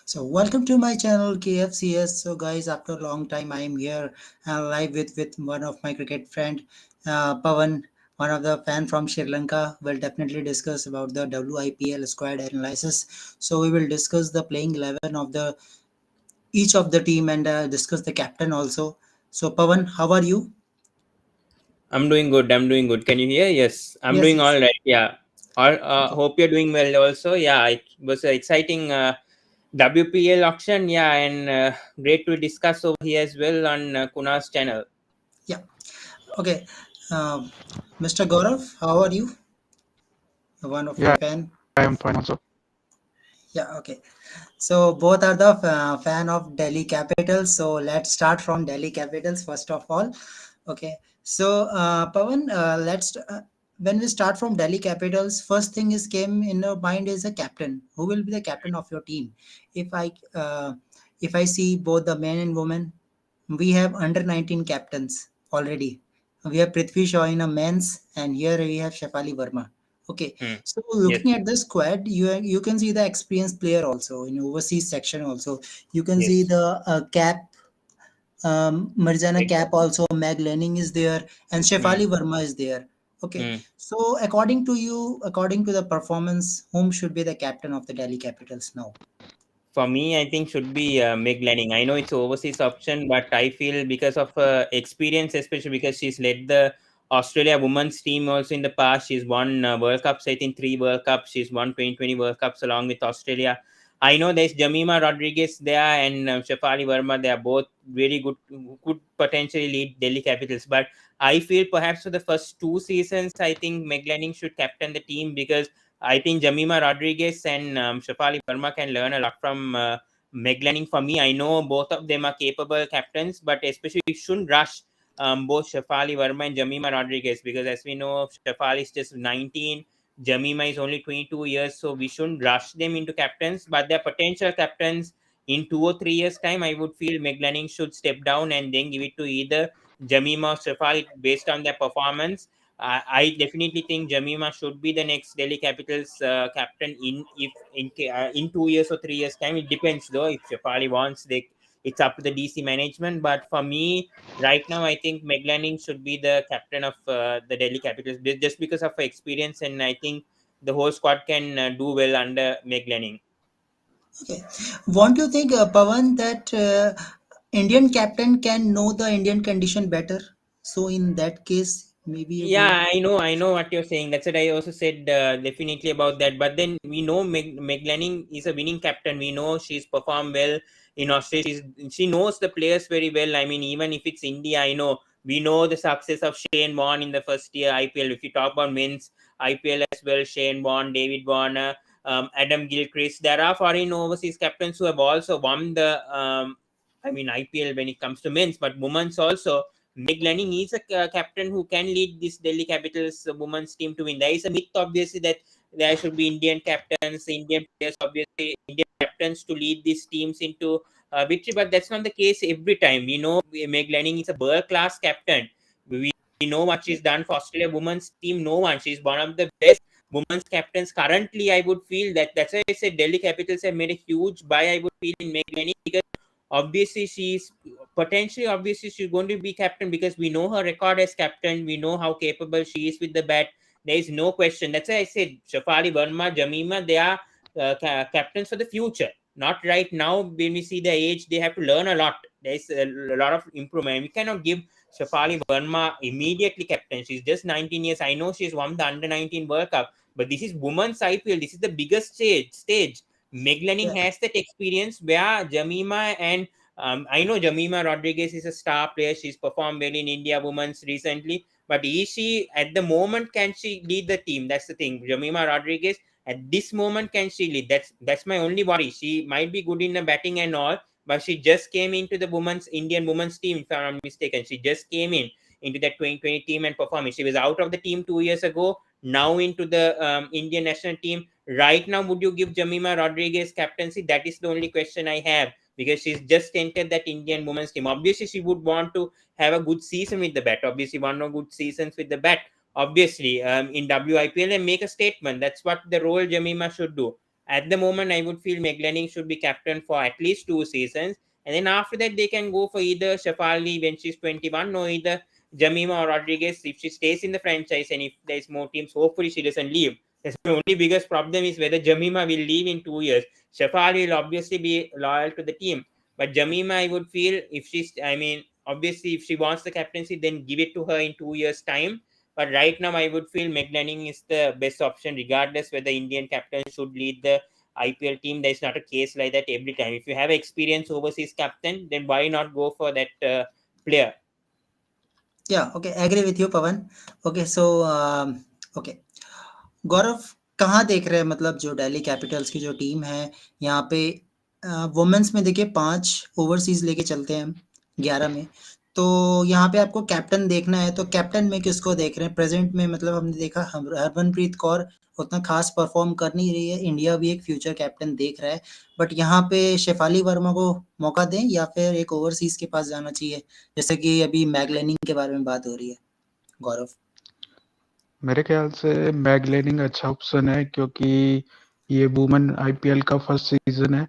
So welcome to my channel KFCS. So guys, after a long time, I am here live with one of my cricket friend, Pavan, one of the fan from Sri Lanka. Will definitely discuss about the WIPL squad analysis. So we will discuss the playing 11 of the each of the team and discuss the captain also. So Pavan, how are you? I'm doing good. I'm doing good. Can you hear? Yes, I'm Yes, doing yes. all right. Yeah. All, Okay. hope you're doing well also. Yeah, it was an exciting WPL auction. Yeah, and great to discuss over here as well on Kunal's channel. Yeah. Okay. Um Mr. Gaurav, how are you? One of my Yeah, fan. I am fine also. Yeah. Okay. So both are the fan of Delhi Capitals. So let's start from Delhi Capitals first of all. Okay. So Pawan, when we start from Delhi Capitals, first thing is came in your mind is a captain. Who will be the captain of your team? If I uh, if I see both the men and women, we have under 19 captains already. We have Prithvi Shaw in a men's, and here we have Shefali Verma. Okay, Hmm. so Yes. looking at the squad, you can see the experienced player also in overseas section also. You can see Yes. the cap Marjana Cap also, Meg Lanning is there, and Hmm. Shefali Verma is there. Okay, Hmm. so according to you, according to the performance, whom should be the captain of the Delhi Capitals now? For me, I think should be Meg Lanning. I know it's overseas option, but I feel because of experience, especially because she's led the Australia women's team also in the past. She's won World Cups, I think 3 World Cups. She's won 2020 World Cups along with Australia. I know there's Jamima Rodriguez there and Shefali Verma. They are both very good, could potentially lead Delhi Capitals. But I feel perhaps for the first 2 seasons, I think Meg Lanning should captain the team because I think Jamima Rodriguez and Shafali Verma can learn a lot from Meg Lanning. For me, I know both of them are capable captains, but especially we shouldn't rush both Shafali Verma and Jamima Rodriguez because, as we know, Shafali is just 19, Jamima is only 22 years, so we shouldn't rush them into captains. But they're potential captains in 2 or 3 years' time. I would feel Meg Lanning should step down and then give it to either Jamima or Shafali based on their performance. I definitely think Jamima should be the next Delhi Capitals captain in 2 years or 3 years time. It depends though. If Shefali wants, it's up to the DC management. But for me, right now, I think Meg Lanning should be the captain of the Delhi Capitals just because of her experience, and I think the whole squad can do well under Meg Lanning. Okay, won't you think, Pawan, that Indian captain can know the Indian condition better? So in that case, maybe a good. Yeah, I know what you're saying. That's what I also said definitely about that. But then we know Meg Lanning is a winning captain. We know she's performed well in Australia. She knows the players very well. I mean, even if it's India, I know we know the success of Shane Warne in the first year IPL. If you talk about men's IPL as well, Shane Warne, David Warner, Adam Gilchrist, there are foreign overseas captains who have also won the IPL when it comes to men's, but women's also. Meg Lanning is a captain who can lead this Delhi Capitals women's team to win. There is a myth, obviously, that there should be Indian captains, Indian players, obviously, Indian captains to lead these teams into victory, but that's not the case every time. We know Meg Lanning is a world class captain. We know what she's done for Australia women's team. No one. She's one of the best women's captains currently. I would feel that's why I said Delhi Capitals have made a huge buy. I would feel in Meg Lanning because obviously she's going to be captain because we know her record as captain. We know how capable she is with the bat. There is no question. That's why I said Shafali Verma, Jamima, they are captains for the future, not right now. When we see the age, they have to learn a lot. There's a lot of improvement. We cannot give Shafali Verma immediately captain. She's just 19 years. I know she's won the under 19 World Cup, but this is women's IPL. This is the biggest stage. Meg Lanning Yeah. has that experience where Jamima and I know Jamima Rodriguez is a star player. She's performed well in India women's recently. But is she, at the moment, can she lead the team? That's the thing. Jamima Rodriguez, at this moment, can she lead? That's my only worry. She might be good in the batting and all, but she just came into the Indian women's team, if I'm not mistaken. She just came into that 2020 team and performing. She was out of the team 2 years ago, now into the Indian national team. Right now, would you give Jamima Rodriguez captaincy? That is the only question I have because she's just entered that Indian women's team. Obviously, she would want to have a good season with the bat. Obviously, one or good seasons with the bat. Obviously, in WIPL and make a statement. That's what the role Jamima should do. At the moment, I would feel Meg Lanning should be captain for at least 2 seasons, and then after that they can go for either Shafali when she's 21, or either Jamima or Rodriguez if she stays in the franchise, and if there's more teams, hopefully she doesn't leave. That's the only biggest problem is whether Jamima will leave in 2 years. Shafali will obviously be loyal to the team, but Jamima, I would feel if she's, I mean, obviously if she wants the captaincy, then give it to her in 2 years' time. But right now, I would feel Meg Lanning is the best option, regardless whether Indian captain should lead the IPL team. There's not a case like that every time. If you have experience overseas captain, then why not go for that player? Yeah, okay, agree with you, Pawan. Okay, so okay, गौरव कहाँ देख रहे हैं मतलब जो Delhi Capitals की जो team है यहाँ पे वुमेन्स में देखिए 5 ओवरसीज लेके चलते हैं हम 11 में। तो यहाँ पे आपको कैप्टन देखना है तो कैप्टन में किसको देख रहे हैं? प्रेज़ेंट में मतलब हमने देखा हम हरमनप्रीत कौर उतना ख़ास परफ़ॉर्म कर नहीं रही है, इंडिया भी एक फ्यूचर कैप्टन देख रहा है। बट यहाँ पे शेफाली वर्मा को मौका दें या फिर एक ओवरसीज़ के पास जाना चाहिए? जैसे कि अभी मैग लेनिंग के बारे में बात हो रही है, गौरव। मेरे ख्याल से मैगलेनिंग अच्छा ऑप्शन है क्योंकि ये वुमेन आईपीएल का फर्स्ट सीजन है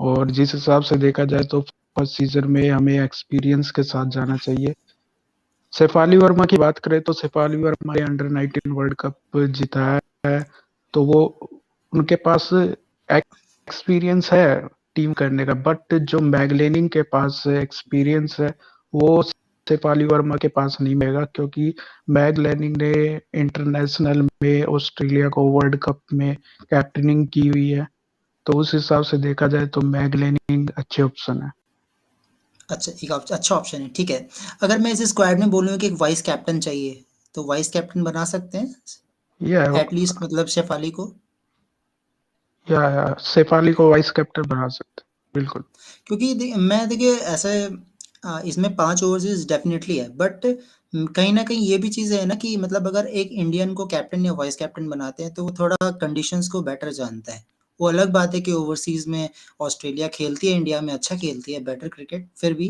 और जिस हिसाब से देखा जाए तो फर्स्ट सीजन में हमें एक्सपीरियंस के साथ जाना चाहिए। शेफाली वर्मा की बात करें तो शेफाली वर्मा ने अंडर 19 वर्ल्ड कप जीता है, तो वो उनके पास एक्सपीरियंस है टीम करने का, बट जो मैगलेनिंग के पास एक्सपीरियंस है वो शेफाली वर्मा के पास नहीं मिलेगा क्योंकि मैग लैनिंग ने इंटरनेशनल में ऑस्ट्रेलिया को वर्ल्ड कप में कैप्टनिंग की हुई है, तो उस हिसाब से देखा जाए तो मैग लैनिंग अच्छे ऑप्शन है। अच्छा, एक अच्छा ऑप्शन है, ठीक है। अगर मैं इस स्क्वाड में बोलूँ कि एक वाइस कैप्टन चाहिए, तो वाइस कैप्टन बना सकते हैं? या एटलीस्ट मतलब शेफाली को? या शेफाली को वाइस कैप्टन बना सकते हैं, बिल्कुल। क्योंकि मैं देखिए ऐसे इसमें 5 ओवरसीज़ डेफ़िनेटली है, बट कहीं न कहीं ये भी चीज़ है ना कि मतलब अगर एक इंडियन को कैप्टन या वाइस कैप्टन बनाते हैं, तो वो थोड़ा कंडीशंस को बेटर जानता है। वो अलग बात है कि ओवरसीज़ में ऑस्ट्रेलिया खेलती है, इंडिया में अच्छा खेलती है, बेटर क्रिकेट, फिर भी।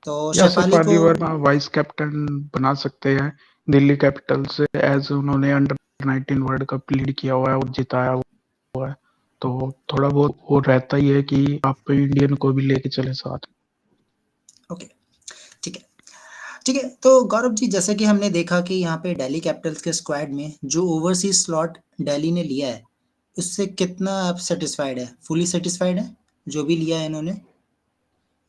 तो या शेफाली शेफाली को वर्मा वाइस कैप्टन बना सकते हैं दिल्ली कैपिटल्स से, एज उन्होंने अंडर 19 वर्ल्ड कप लीड किया हुआ है और जिताया हुआ है, तो थोड़ा बहुत वो रहता ही है कि आप इंडियन को भी लेके चले साथ। ओके, ठीक है। ठीक है, तो गौरव जी जैसे कि हमने देखा कि यहाँ पे दिल्ली कैपिटल्स के स्क्वाड में जो ओवरसीज़ स्लॉट दिल्ली ने लिया है, उससे कितना आप सैटिस्फाइड हैं? फुली सैटिस्फाइड हैं, जो भी लिया है इन्होंने?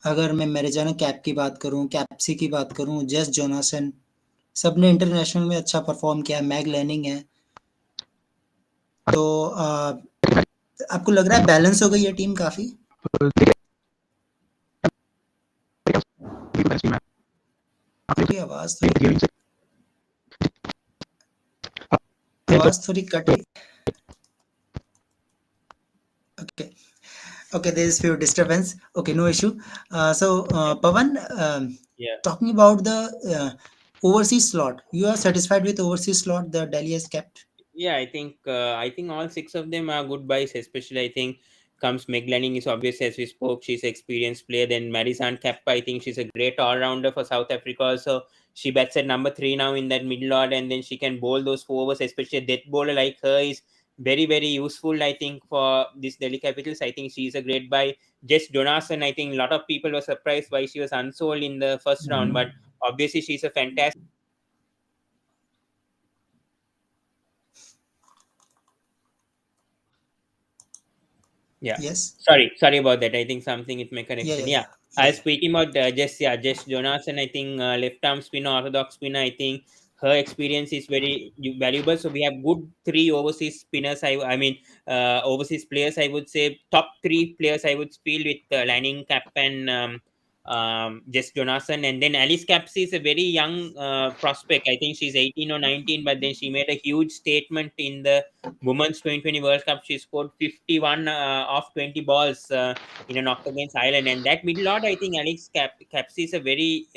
अगर मैं मैरेजाना कैप की बात करूँ, कैप्सी की बात करूँ, जेस जोनासन, सबने इंटरनेशनल में अच्छा परफ़ॉर्म किया है, मैग लैनिंग है। तो आपको लग रहा है बैलेंस हो गई है टीम काफ़ी? आपकी आवाज़ थोड़ी कट रही। Okay, okay, there is few disturbance. Okay, no issue. Pawan, Yeah. talking about the overseas slot, you are satisfied with overseas slot the Delhi has kept? Yeah, I think all six of them are good buys. Especially, I think comes Meg Lanning is obvious as we spoke. She's an experienced player. Then Marisan Kappa, I think she's a great all rounder for South Africa. Also, she bats at number 3 now in that middle order, and then she can bowl those four overs. Especially a death bowler like her is very useful. I think for this Delhi Capitals, I think she's a great buy. Jess Donason, I think a lot of people were surprised why she was unsold in the first round, but obviously she's a fantastic. Yeah. Yes. Sorry about that. I think something with my Yeah, connection. yeah, Yeah. yeah, I yeah, was yeah. speaking about Jess Jonas, and I think left arm spinner, orthodox spinner. I think her experience is very valuable. So we have good three overseas spinners. I mean overseas players. I would say top three players. I would feel with Lanning, Cap, and Jess Jonason, and then Alice Capsey is a very young prospect. I think she's 18 or 19, but then she made a huge statement in the Women's 2020 World Cup. She scored 51 off 20 balls in a knock against Ireland. And that middle order, I think Capsey is a very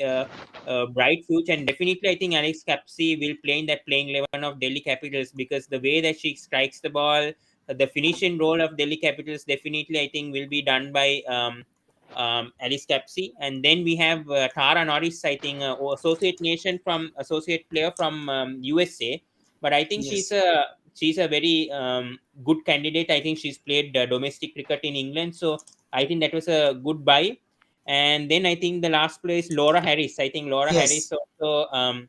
bright future. And definitely, I think Alex Capsey will play in that playing 11 of Delhi Capitals because the way that she strikes the ball, the finishing role of Delhi Capitals, definitely, I think, will be done by. Alice Capsey, and then we have Tara Norris, I think, associate player from USA, but I think she's Yes. a she's a very good candidate. I think she's played domestic cricket in England, so I think that was a good buy. And then I think the last player is Laura Harris. I think Laura Harris Yes. also,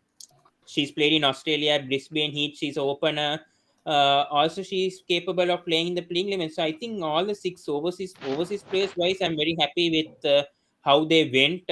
she's played in Australia, Brisbane Heat. She's an opener. Also, she's capable of playing in the playing 11. So I think all the six overseas players wise, I'm very happy with how they went.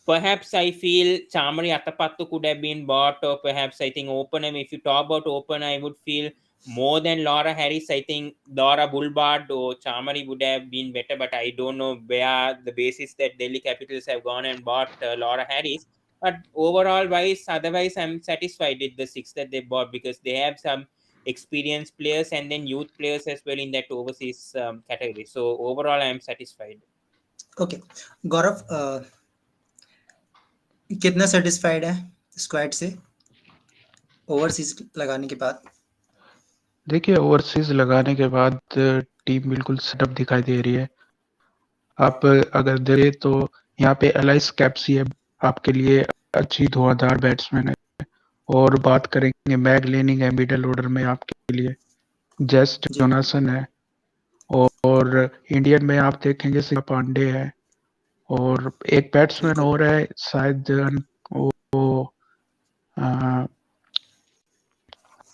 Perhaps I feel Chamari Atapattu could have been bought, or perhaps I think opener. If you talk about opener, I would feel more than Laura Harris. I think Laura Bulbard or Chamari would have been better, but I don't know where the basis that Delhi Capitals have gone and bought Laura Harris. But overall wise, otherwise, I'm satisfied with the six that they bought, because they have some experienced players and then youth players as well in that overseas category. So overall, I'm satisfied. Okay Gaurav, कितना satisfied है squad से overseas लगाने के बाद? देखिए, overseas लगाने के बाद टीम बिल्कुल सेटअप दिखाई दे रही है। आप अगर देखें तो यहाँ पे एलाइस कैप्सी आपके लिए अच्छी धुआंधार बैट्समैन है। और बात करेंगे मैग लेनिंग है मिडल ऑर्डर में आपके लिए, जेस जी जोनासन है, और इंडियन में आप देखेंगे सिंह पांडे है, और एक बैट्समैन बिल्कुल। और है शायद वो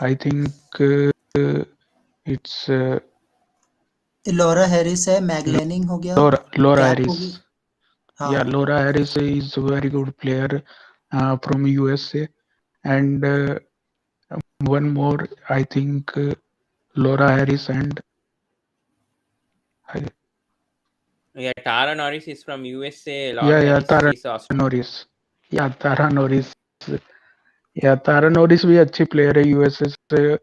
I think it's Laura Harris है, मैगलेनिंग हो गया, लोरा कैप हैरिस। होगी। हाँ Yeah, Laura Harris is a very good player from USA, and one more, I think, Laura Harris and I, Yeah, Tara Norris is from USA. yeah, Laura yeah, Harris Tara is Australia. Norris. Yeah, Tara Norris. Yeah, Tara Norris भी अच्छी player है USA से।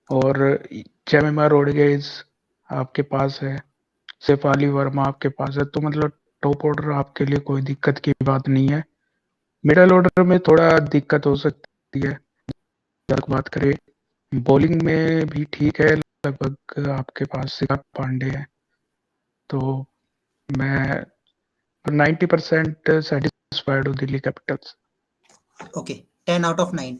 और Jemimah Rodriguez आपके पास है, शेफाली वर्मा आपके पास है, तो मतलब टॉप ऑर्डर आपके लिए कोई दिक्कत की बात नहीं है। मिडल ऑर्डर में थोड़ा दिक्कत हो सकती है। अगर बात करें बॉलिंग में भी ठीक है, लगभग आपके पास सिखा पांडे है, तो मैं 90% सेटिस्फाइड हूँ Delhi Capitals. Okay, 10 out of 9,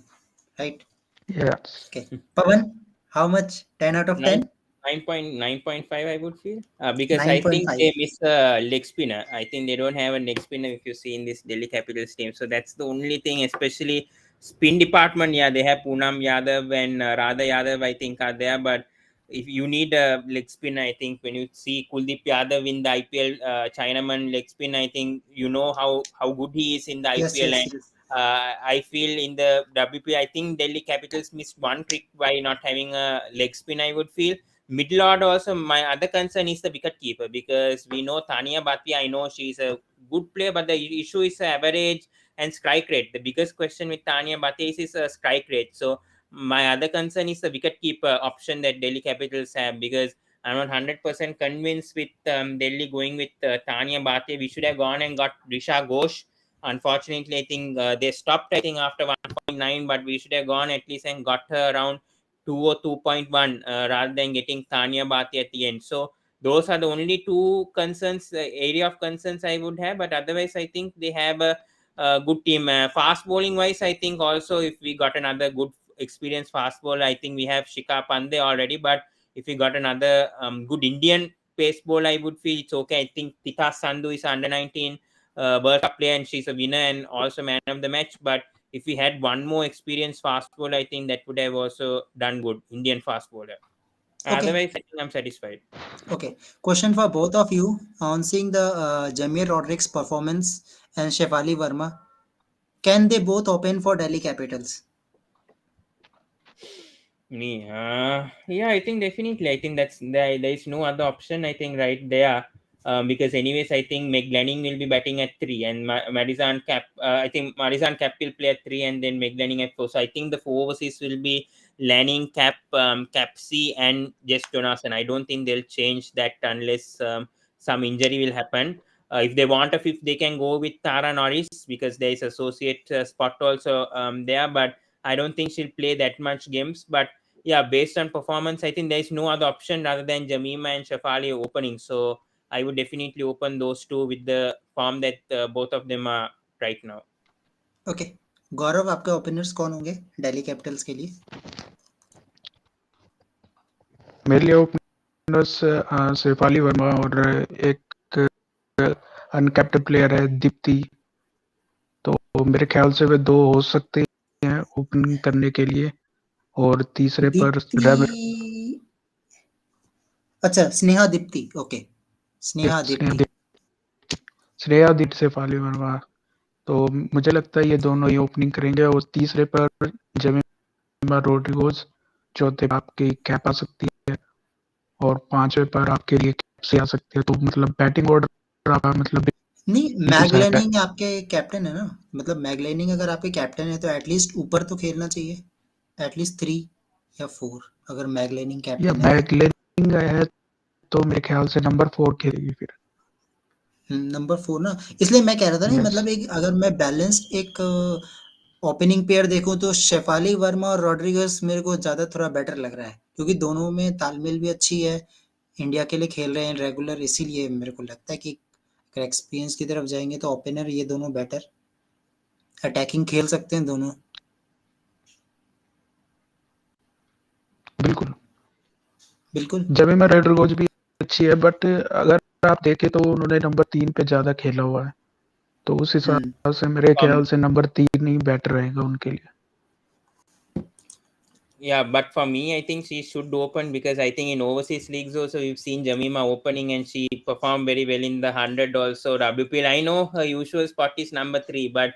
right? Yes. Okay Pawan, how much? 10 out of Nine 10? 9.9.5, I would feel, because I think 9.5. they miss a leg spinner. I think they don't have a leg spinner if you see in this Delhi Capitals team. So that's the only thing, especially spin department. Yeah, they have Poonam Yadav and Radha Yadav, I think, are there. But if you need a leg spinner, I think when you see Kuldeep Yadav in the IPL, Chinaman leg spin, I think you know how good he is in the Yes, IPL. yes, And yes. I feel in the WP, I think Delhi Capitals missed one trick by not having a leg spin, I would feel. Middle order also, my other concern is the wicket keeper, because we know Tania Bhatia, I know she's a good player, but the issue is average and strike rate. The biggest question with Tania Bhatia is a strike rate. So my other concern is the wicket keeper option that Delhi Capitals have, because I'm not 100% convinced with Delhi going with Tania Bhatia. We should have gone and got Risha Ghosh. Unfortunately, I think they stopped, I think, after 1.9, but we should have gone at least and got her around 2 or 2.1 rather than getting Tanya Bhati at the end. So those are the only two concerns, area of concerns I would have. But otherwise, I think they have a good team. Fast bowling wise, I think also if we got another good experienced fast bowler, I think we have Shikha Pandey already. But if we got another good Indian pace bowler, I would feel it's okay. I think Tita Sandhu is under 19 World Cup player, and she's a winner and also man of the match. But if we had one more experienced fast bowler, I think that would have also done good. Indian fast bowler. Okay, Otherwise, I think I'm satisfied. okay. Question for both of you on seeing the Jamir Rodriguez performance and Shefali Verma. Can they both open for Delhi Capitals? Me, yeah, I think definitely. I think that's there is no other option. I think right there, because anyways, I think Meg Lanning will be batting at 3, and Madison Cap. I think Madison Cap will play at 3, and then Meg Lanning at 4. So I think the four overseas will be Lanning, Cap, Capsy, and Jess Jonas. And I don't think they'll change that unless some injury will happen. If they want a fifth, they can go with Tara Norris, because there is associate spot also there, but I don't think she'll play that much games. But yeah, based on performance, I think there is no other option rather than Jamima and Shafali opening. So I would definitely open those two with the form that both of them are right now. Okay Gaurav, आपके openers कौन होंगे Delhi Capitals के लिए? मेरे लिए openers Shefali Verma और एक अनकैप्टेड player है दीप्ति। तो मेरे ख्याल से वे दो हो सकते हैं ओपनिंग करने के लिए। और तीसरे पर दीप्ति, अच्छा स्नेहा दीप्ति, ओके, स्नेहा स्नेहा दीप्ति। श्रेया दीप शेफाली वर्मा। तो मुझे लगता है ये दोनों ही ओपनिंग करेंगे। और तीसरे पर जेमिमा रोड्रिगोज, चौथे पर आपकी कैप आ सकती है और पांचवे पर आपके लिए कैप्स आ सकते हैं। तो मतलब बैटिंग ऑर्डर आपका मतलब नहीं, बिल्कुल सेट है। मैगलेनिंग आपके कैप्टन है ना, मतलब मैगलेनिंग अगर आपके कैप्टन है तो एटलीस्ट ऊपर तो खेलना चाहिए, एटलीस्ट 3 या 4, अगर मैगलेनिंग या कैप्टन है तो। बैकलेनिंग है तो मेरे ख्याल से नंबर 4 खेलेगी फिर। नंबर 4 ना, इसलिए मैं कह रहा था नहीं, यस। मतलब एक अगर मैं बैलेंस एक ओपनिंग पेयर देखूं तो शेफाली वर्मा और रॉड्रिगस मेरे को ज़्यादा थोड़ा बेटर लग रहा है, क्योंकि दोनों में तालमेल भी अच्छी है, इंडिया के लिए खेल रहे हैं रेगुलर, इसीलिए मेरे को लगता है कि अगर एक्सपीरियंस की तरफ जाएंगे तो ओपनर ये दोनों बेटर अटैकिंग खेल सकते हैं दोनों। बिल्कुल। बिल्कुल। जेमिमा रोड्रिगोज भी अच्छी है बट अगर आप देखें तो उन्होंने नंबर 3 पे ज्यादा खेला हुआ है। तो उस हम्म। हिसाब से मेरे Um, ख्याल से नंबर 3 ही बेटर रहेगा उनके लिए। Yeah, but for me, I think she should open because I think in overseas leagues also we've seen Jamima opening and she performed very well in the 100 also WPL. I know her usual spot is number 3, but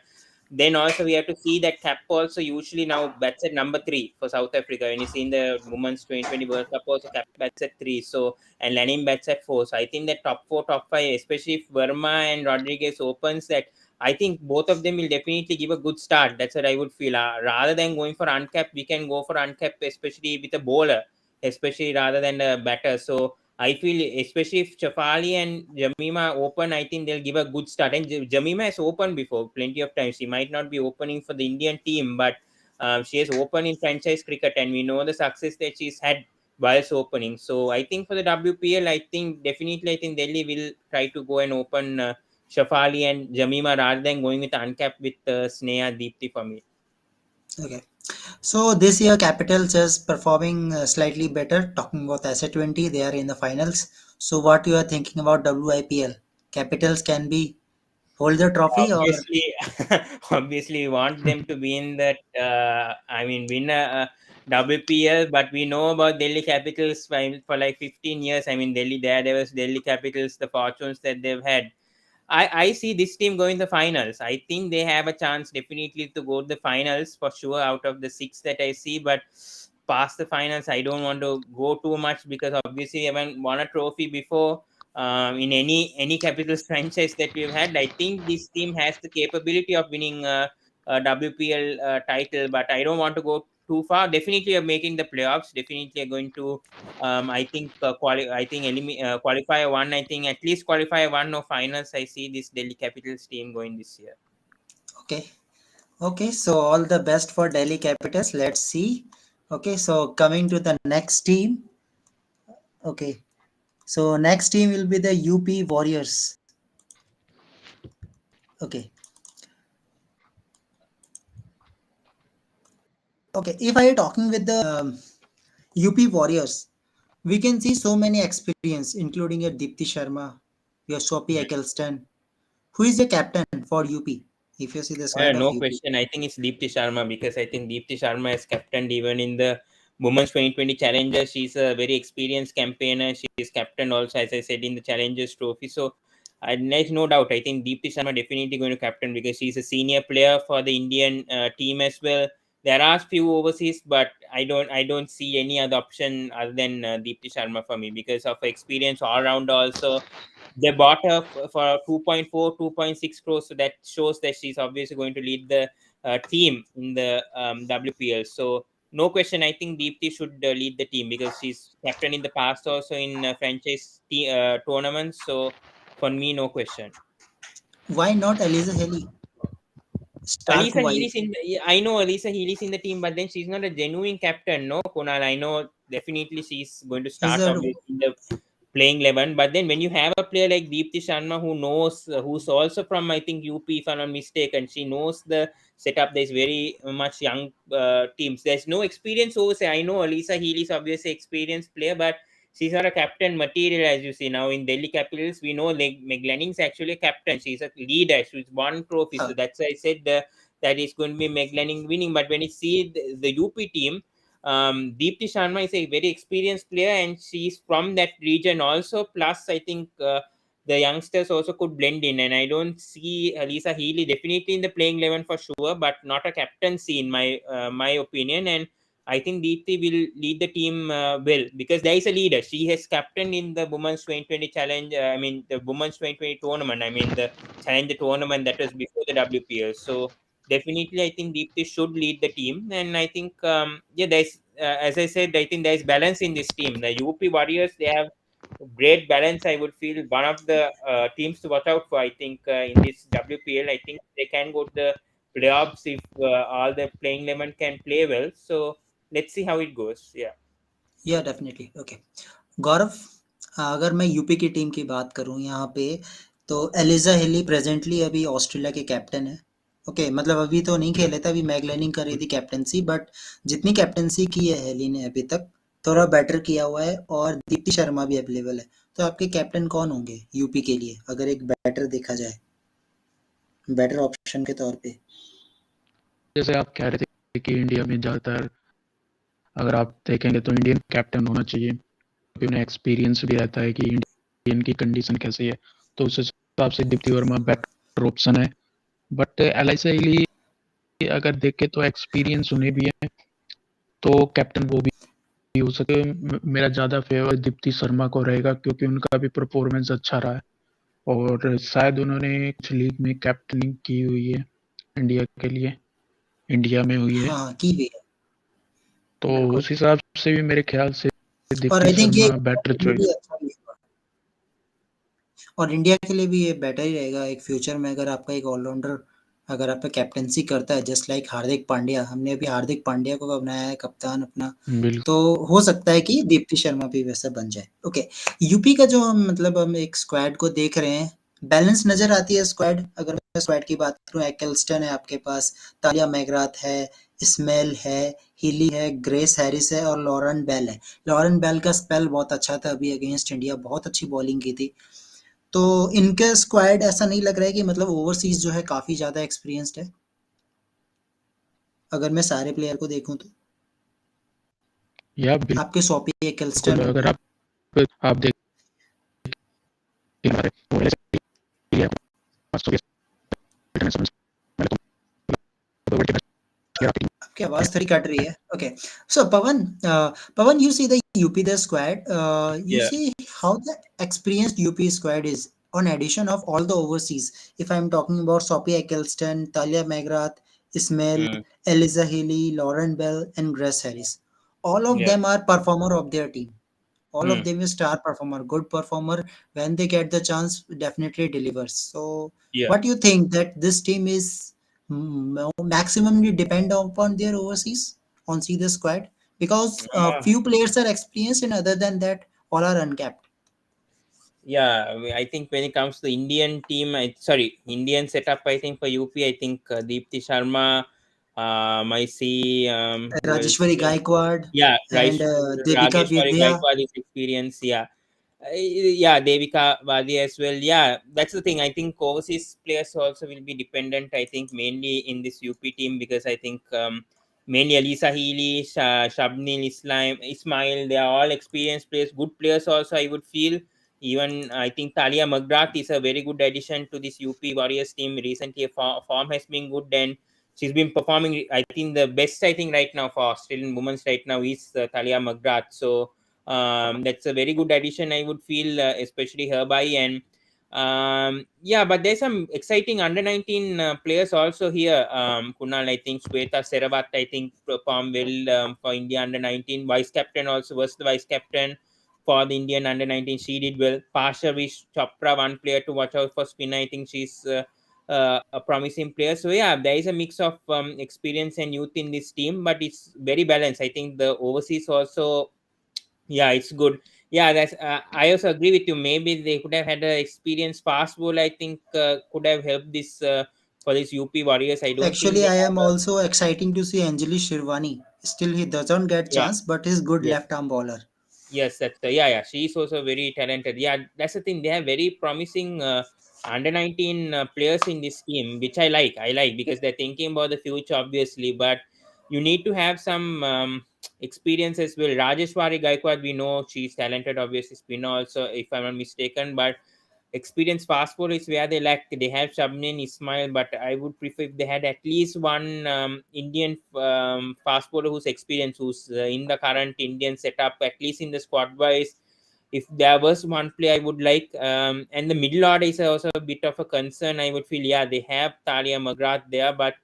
then also we have to see that Cap also usually now bats at number 3 for South Africa. When you see in the Women's 2020 World Cup also Cap bats at 3, so and Lanin bats at 4. So I think that top 4, top 5, especially if Verma and Rodriguez opens that, I think both of them will definitely give a good start. That's what I would feel. Rather than going for uncapped, we can go for uncapped, especially with a bowler, especially rather than a batter. So I feel, especially if Chafali and Jamima open, I think they'll give a good start. And Jamima has opened before plenty of times. She might not be opening for the Indian team, but she has opened in franchise cricket, and we know the success that she's had whilst opening. So I think for the WPL, I think definitely, I think Delhi will try to go and open. Shafali and Jamima rather than going with uncapped with Sneha Deepthi for me. Okay. So this year Capitals is performing slightly better. Talking about SA20, they are in the finals. So what you are thinking about WIPL? Capitals can be hold the trophy or Obviously, obviously, we want them to be in that. Win a WPL. But we know about Delhi Capitals for like 15 years. I mean, Delhi there was Delhi Capitals, the fortunes that they've had. I see this team going the finals. I think they have a chance definitely to go to the finals for sure out of the six that I see. But past the finals, I don't want to go too much because obviously we haven't won a trophy before in any Capitals franchise that we've had. I think this team has the capability of winning a WPL title, but I don't want to go too far. Definitely, are making the playoffs. Definitely, are going to I think qualifier one. I think at least qualifier one or finals. I see this Delhi Capitals team going this year. okay. Okay, so all the best for Delhi Capitals. Let's see. Okay, so coming to the next team. Okay, so next team will be the UP Warriors. Okay, okay. If I talking with the UP Warriors, we can see so many experience, including your Deepti Sharma, your Sophie Eccleston. Who is the captain for UP? If you see the squad of No UP, question. I think it's Deepti Sharma because I think Deepti Sharma is captained even in the Women's 2020 Challengers. She's a very experienced campaigner. She is captain also, as I said, in the Challengers Trophy. So there's no doubt. I think Deepti Sharma definitely going to captain because she's a senior player for the Indian team as well. There are few overseas, but I don't see any other option other than Deepti Sharma for me because of her experience all around also. They bought her for 2.4, 2.6 crores, so that shows that she's obviously going to lead the team in the WPL. So no question, I think Deepthi should lead the team because she's captain in the past also in tournaments. So for me, no question. why not Eliza Haley? Stark Alisa wife. Healy's in the, I know Alisa Healy's in the team, but then she's not a genuine captain. No, Kunal, I know definitely she's going to Is start a obviously in the playing 11. But then when you have a player like Deepti Sharma who knows, who's also from I think UP, if I'm not mistaken, she knows the setup. There's very much young teams. There's no experience over. Say, I know Alisa Healy is obviously experienced player, but she's not a captain material as you see now in Delhi Capitals. We know like Meg Lanning's actually a captain. She's a leader. She's won trophy. So Yeah, that's why I said that is going to be Meg Lanning winning. But when you see the UP team, Deepti Sharma is a very experienced player, and she's from that region also. Plus, I think the youngsters also could blend in, and I don't see Lisa Healy definitely in the playing 11 for sure, but not a captaincy in my opinion. And I think Deepti will lead the team well because there is a leader. She has captained in the Women's 2020 Challenge. I mean, the Women's 2020 tournament. I mean, the Challenge tournament that was before the WPL. So definitely, I think Deepti should lead the team, and I think yeah, there's as I said, I think there's balance in this team. The UP Warriors, they have great balance. I would feel one of the teams to watch out for. I think in this WPL, I think they can go to the playoffs if all the playing 11 can play well. So let's see how it goes. Yeah. या definitely okay गौरव अगर मैं UP की team की बात करूं यहाँ पे तो एलिजा हिली प्रेजेंटली अभी ऑस्ट्रेलिया के कैप्टन है ओके मतलब अभी तो नहीं खेले थे अभी मैगलैनिंग कर रही थी कैप्टनसी बट जितनी कैप्टनसी की है हेली ने अभी तक थोड़ा बेटर किया हुआ है और दीप्ति शर्मा भी अवेलेबल है तो आपके कैप्टन कौन होंगे यूपी के लिए अगर एक बैटर देखा जाए बेटर ऑप्शन के तौर पे जैसे आप कह रहे थे कि इंडिया में ज़्यादातर अगर आप देखेंगे तो इंडियन कैप्टन होना चाहिए क्योंकि उन्हें एक्सपीरियंस भी रहता है कि इंडियन की कंडीशन कैसी है तो उस हिसाब से दीप्ति वर्मा बेटर ऑप्शन है बट एलआईसी अगर देखे तो एक्सपीरियंस उन्हें भी है तो कैप्टन वो भी हो सके मेरा ज़्यादा फेवर दीप्ति शर्मा को रहेगा क्योंकि उनका भी परफॉर्मेंस अच्छा रहा है और शायद उन्होंने कुछ लीग में कैप्टनिंग की हुई है इंडिया के लिए इंडिया में हुई है हाँ की भी है तो बिल्कुल उस हिसाब से भी मेरे ख्याल से और दीप्ति आई थिंक ये शर्मा बेटर चॉइस। अच्छा भी है और इंडिया के लिए भी ये बेटर ही रहेगा एक फ्यूचर में अगर आपका एक ऑलराउंडर अगर आप पे कैप्टेंसी करता है जस्ट लाइक हार्दिक पांड्या हमने अभी हार्दिक पांड्या को बनाया है कप्तान अपना तो बिल्कुल हो सकता है कि दीप्ति शर्मा भी वैसा बन जाए ओके यूपी का जो हम मतलब हम एक स्क्वाड को देख रहे हैं बैलेंस नजर आती है स्क्वाड अगर मैं स्क्वाड की बात करूं एक्लस्टन है आपके पास तालिया मैगराथ है इस्मेल है हिली है ग्रेस हैरिस है और लॉरेन बेल है लॉरेन बेल का स्पेल बहुत अच्छा था अभी अगेंस्ट इंडिया बहुत अच्छी बॉलिंग की थी तो इनका स्क्वाड ऐसा नहीं लग रहा है कि मतलब ओवरसीज जो है काफी ज्यादा एक्सपीरियंस्ड है अगर मैं सारे प्लेयर को देखूं तो या आपके सोपी बिल्कुल एकिल्स्टन हो अगर गए आप देखें हमारे वो LSE है, 500 इंटरनेशनल मैंने तो वर्ल्ड के मैच आपकी टीम आपकी है आवाज थोड़ी कट रही है okay so Pawan Pawan you see the UP the squad you Yeah. see how the experienced UP squad is on addition of all the overseas if I'm talking about Sophie Eccleston Talia McGrath Ismail Mm, Eliza Healy Lauren Bell and Grace Harris all of yeah. them are performer of their team all of Mm, them is star performer good performer when they get the chance definitely delivers so yeah. what do you think that this team is maximally depend upon their overseas on see the squad because Uh, few players are experienced and other than that all are uncapped yeah, I think when it comes to the Indian team, sorry, Indian setup, I think for UP, I think Deepti Sharma, I see who else? Rajeshwari Gaikwad Yeah, and Devika Rajeshwari Vidya Gaikwad is experience. Yeah, yeah, Devika Vadi as well. Yeah, that's the thing. I think overseas players also will be dependent. I think mainly in this UP team because I think mainly Alisa Healy, Shabnil Ismail, they are all experienced players, good players. Also, I would feel even I think Talia Magrat is a very good addition to this UP Warriors team. Recently, form has been good and she's been performing. I think the best I think right now for Australian women's right now is Talia Magrat. So that's a very good addition I would feel especially her by and yeah but there's some exciting under 19 players also here Kunal I think Sweta Seravat I think performed well for India under 19 vice captain also was the vice captain for the Indian under 19 she did well Pashavish Chopra one player to watch out for spin I think she's a promising player so yeah there is a mix of experience and youth in this team but it's very balanced I think the overseas also yeah it's good Yeah, that's. I also agree with you. Maybe they could have had a experienced fast bowler. I think could have helped this for this UP Warriors. I don't think Actually, they I am have a. also exciting to see Anjali Shirvani. Still, he doesn't get Yeah. chance, but he's good Yes. left arm bowler. Yes, that's the, yeah, yeah. She's also very talented. Yeah, that's the thing. They have very promising under 19 players in this team, which I like. I like because they're thinking about the future, obviously. But you need to have some experience as well. Rajeshwari Gaikwad, we know she's talented, obviously. Spinner also, if I'm not mistaken. But experienced fast bowler is where they lack. They have Shabnin Ismail, but I would prefer if they had at least one Indian fast bowler who's experienced, who's in the current Indian setup, at least in the squad wise. If there was one play I would like, and the middle order is also a bit of a concern. I would feel, yeah, they have Talia McGrath there, but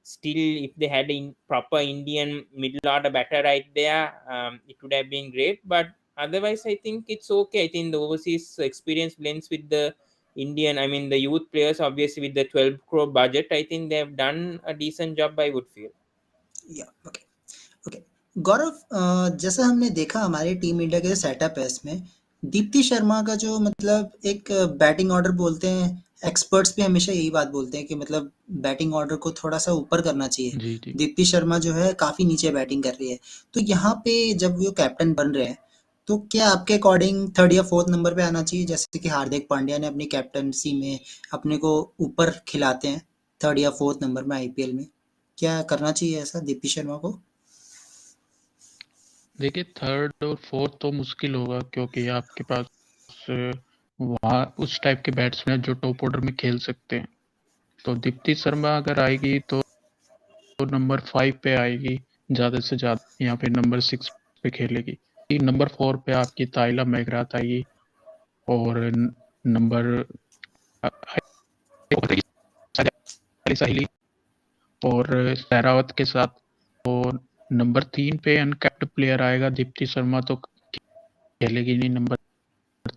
still, if they had a proper Indian middle order batter right there, it would have been great. But otherwise, I think it's okay. I think the overseas experience blends with the Indian, I mean, the youth players, obviously, with the 12 crore budget. I think they have done a decent job, I would feel. Yeah, okay. Okay Gaurav, जैसा हमने देखा हमारी team India के setup है इसमें, दीप्ति शर्मा का जो मतलब एक बैटिंग ऑर्डर बोलते हैं, एक्सपर्ट्स भी हमेशा यही बात बोलते हैं कि मतलब बैटिंग ऑर्डर को थोड़ा सा ऊपर करना चाहिए। जी, जी। दीप्ति शर्मा जो है काफ़ी नीचे बैटिंग कर रही है, तो यहाँ पे जब वो कैप्टन बन रहे हैं, तो क्या आपके अकॉर्डिंग थर्ड या फोर्थ नंबर पे आना चाहिए, जैसे कि हार्दिक पांड्या ने अपनी कैप्टनसी में अपने को ऊपर खिलाते हैं थर्ड या फोर्थ नंबर में आईपीएल में? क्या करना चाहिए ऐसा दीप्ति शर्मा को? देखिए, थर्ड और फोर्थ तो मुश्किल होगा क्योंकि आपके पास वहाँ उस टाइप के बैट्समैन जो टॉप ऑर्डर में खेल सकते हैं। तो दीप्ति शर्मा अगर आएगी तो नंबर 5 पे आएगी ज़्यादा से ज़्यादा, यहाँ पे नंबर 6 पे खेलेगी। नंबर 4 पे आपकी ताइला मैगराथ आएगी और नंबर साहिली और सहरावत के साथ। तो नंबर 3 पे अनकैप्ड प्लेयर आएगा, दीप्ति शर्मा तो खेलेगी नहीं नंबर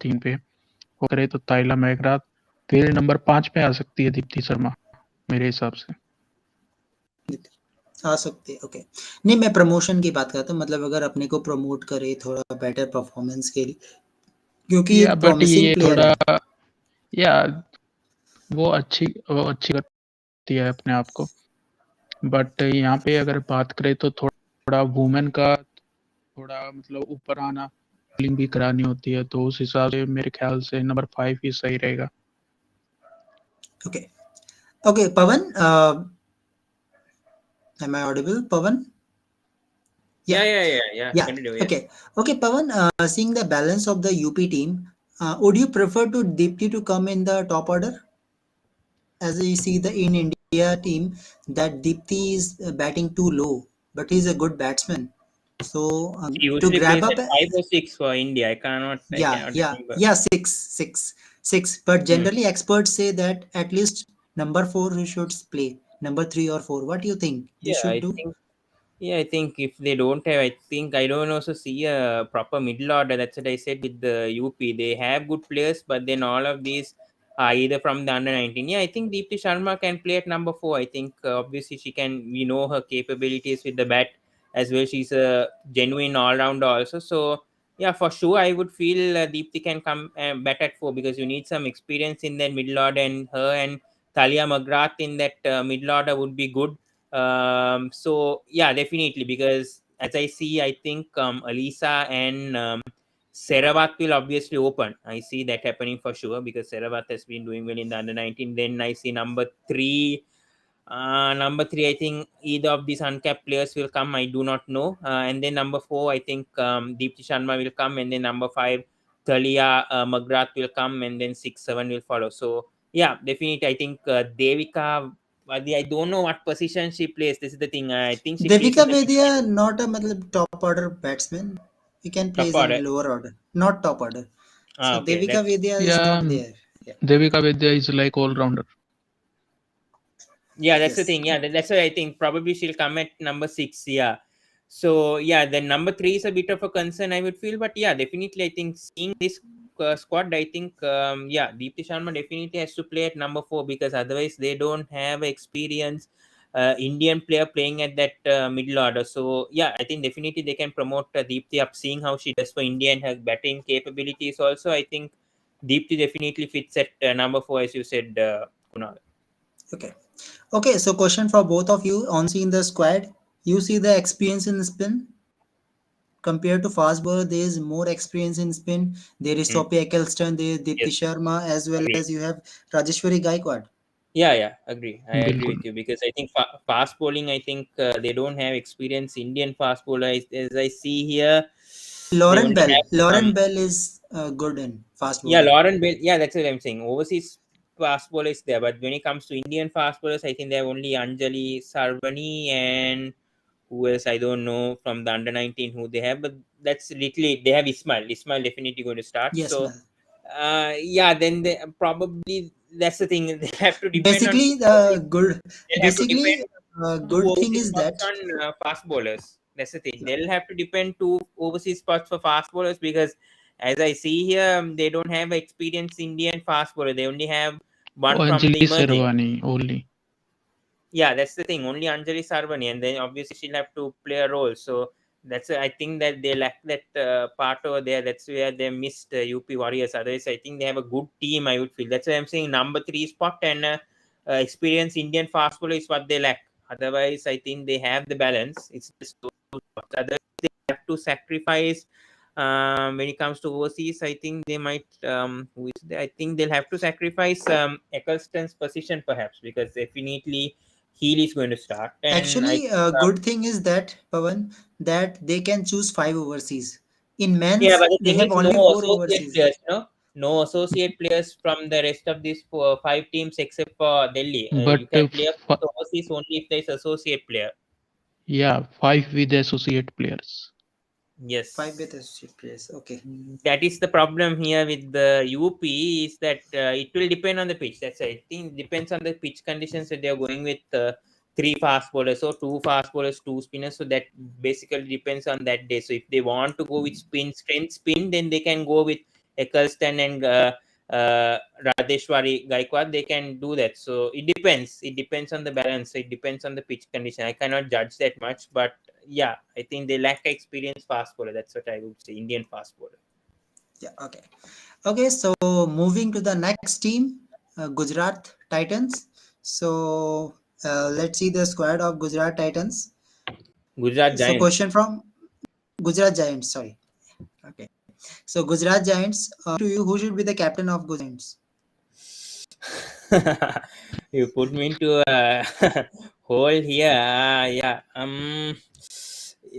3 पे। वो करे तो ताइला मैगराथ, फिर नंबर 5 पे आ सकती है दीप्ति शर्मा मेरे हिसाब से। आ सकते हैं, ओके। नहीं, मैं प्रमोशन की बात करता हूँ, मतलब अगर अपने को प्रमोट करे थोड़ा बेटर परफॉर्मेंस के लिए, क्योंकि ये या एक बट प्रॉमिसिंग ये प्लेयर थोड़ा, है। या वो अच्छी करती है अपने आप को। बट यहाँ पे अगर बात करें तो थोड़ा वुमेन का थोड़ा मतलब ऊपर आना, बॉलिंग भी करानी होती है, तो उस हिसाब से मेरे ख्याल से नंबर 5 ही सही रहेगा। Okay, okay Pawan, am I audible, Pavan? Yeah, Yeah, yeah, yeah, yeah. yeah, Continue. Yes. okay, okay, Pavan. Seeing the balance of the UP team, would you prefer to Deepti to come in the top order? As you see the in India team, that Deepti is batting too low, but he's a good batsman. So She to usually grab plays up, at 5 or 6 for India. I yeah, cannot yeah, remember. yeah, six. But Hmm. generally, experts say that at least number four you should play. Number three or four. What do you think they Yeah, should I do? think. Yeah, I think if they don't have, I think I don't also see a proper middle order. That's what I said with the UP. They have good players, but then all of these are either from the under 19. Yeah, I think Deepti Sharma can play at number 4. I think obviously she can. We know her capabilities with the bat as well. She's a genuine all rounder also. So yeah, for sure, I would feel Deepti can come bat at 4 because you need some experience in that middle order, and her and Talia McGrath in that middle order would be good. So yeah, definitely, because as I see, I think Alisa and Seravat will obviously open. I see that happening for sure because Seravat has been doing well in the under 19. Then I see number three, I think either of these uncapped players will come. I do not know. And then number 4, I think Deepti Sharma will come, and then number 5, Thalia Magrath will come, and then 6, 7 will follow. So yeah, definitely, I think Devika. I don't know what position she plays. This is the thing. I think she plays in Devika the mid Vedya, not a matlab, top order batsman. He can play top in order. lower order, not top order. So Okay, Devika that's Vedya is Yeah, not there. Yeah. Devika Vidya is like all-rounder. yeah, that's the Yes. thing. Yeah, that's why I think probably she'll come at number 6. Yeah. So yeah, then number 3 is a bit of a concern, I would feel, but yeah, definitely I think seeing this squad, I think yeah, Deepti Sharma definitely has to play at number 4 because otherwise they don't have experience. Indian player playing at that middle order. So yeah, I think definitely they can promote Deepthi up, seeing how she does for India and her batting capabilities. Also, I think Deepthi definitely fits at number 4, as you said, Kunal. Okay. Okay, so question for both of you. On seeing the squad, you see the experience in spin compared to fast bowler. There is more experience in spin. There is Hmm. Sophie Eccleston, there is Deepti Yes, Sharma, as well agree. as you have Rajeshwari Gaikwad. Yeah, agree. I agree बिल्कुल with you, because I think fast bowling, I think they don't have experience. Indian fast bowler, as I see here, they Lauren only Bell. have Lauren Bell is good in fast yeah, bowling. Lauren Bell. Yeah, that's what I'm saying. Overseas fast bowler is there, but when it comes to Indian fast bowlers, I think they have only Anjali Sarvani and who else I don't know from the under 19 who they have, but that's literally they have Ismail. Ismail definitely going to start. Yes, So ma'am. yeah, then they probably that's the thing. They have to depend on Basically, two overseas. the good. They'll have to Basically, depend two good thing overseas is spots that on fast bowlers. That's the thing. They'll have to depend two overseas spots for fast bowlers, because as I see here, they don't have experienced Indian fast bowler. They only have one from the Anjali emerging. Sherwani only Yeah, that's the thing. Only Anjali Sarvani, and then obviously she'll have to play a role. So I think that they lack that part over there. That's where they missed UP Warriors. Otherwise, I think they have a good team. I would feel. That's why I'm saying number 3 spot, and experienced Indian fast bowler is what they lack. Otherwise, I think they have the balance. It's just those spots. Otherwise, they have to sacrifice. When it comes to overseas, I think they might. Who is there? I think they'll have to sacrifice Eccleston's position perhaps, because definitely Healy is going to start, and I actually think a good thing is that Pawan, that they can choose five overseas. In yeah. men's, But the they thing have is, no only four associate overseas. players, no associate players from the rest of these 5 teams except for Delhi. You but can play overseas only if there is associate player. या 5 with associate players Five with Yes. associate players. Okay. That is the problem here with the UP, is that it will depend on the pitch. That's I think depends on the pitch conditions that they are going with, three fast bowlers or two fast bowlers, two spinners. So that basically depends on that day. So if they want to go with strength spin, then they can go with Eccleston and Radeshwari Gaikwad. They can do that. So it depends. It depends on the balance. It depends on the pitch condition. I cannot judge that much, but yeah, I think they lack experience fast bowler. That's what I would say. Indian fast bowler. Yeah. Okay. Okay. So moving to the next team, Gujarat Titans. So let's see the squad of Gujarat Titans. Gujarat So Giants. question from Gujarat Giants. Sorry. Okay. So Gujarat Giants. To you, who should be the captain of Gujarat Giants? You put me into a hole here. Yeah. Yeah.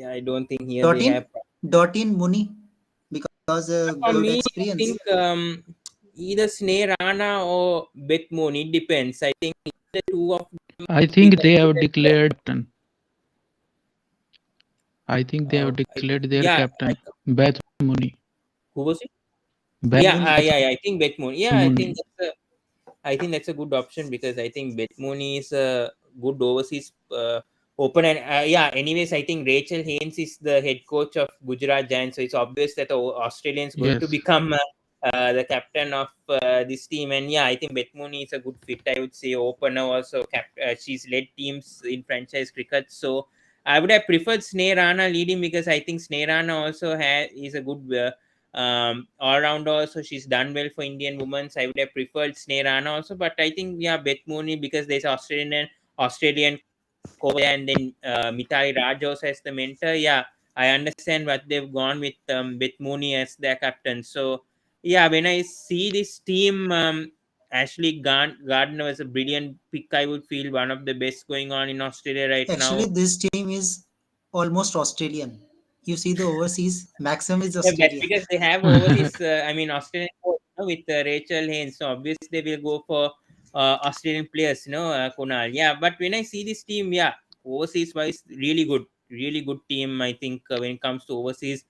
I don't think here they have. Dotin. Dotin Muni, because For good me, I experience. think either Sneh Rana or Bet Moon. It depends. I think the two of them I would be think they have considered. declared captain. I think they have declared their Yeah. captain Beth Mooney. Who was it? Beth Yeah. Muni. Yeah. I think Bet Moon. Yeah. Mooney. I think that's a good option, because I think Betmoni is a good overseas open, and yeah. Anyways, I think Rachel Haynes is the head coach of Gujarat Giants, so it's obvious that the Australian is going to Yes. become the captain of this team. And yeah, I think Betmoni is a good fit. I would say opener also. She's led teams in franchise cricket, so I would have preferred Sneh Rana leading, because I think Sneh Rana also is a good. All round also, she's done well for Indian women. So I would have preferred Sneh Rana also, but I think yeah, Beth Mooney, because there's Australian coach there, and then Mitali Raj also as the mentor. Yeah, I understand what they've gone with Beth Mooney as their captain. So yeah, when I see this team, Ashley Gardner was a brilliant pick. I would feel one of the best going on in Australia right Actually, now. this team is almost Australian. You see the overseas, maximum is Yeah, but Australian. because they have overseas, I mean, Australian coach, with Rachel Haynes, so obviously they will go for Australian players, Kunal. Yeah, but when I see this team, yeah, overseas wise, really good team. I think when it comes to overseas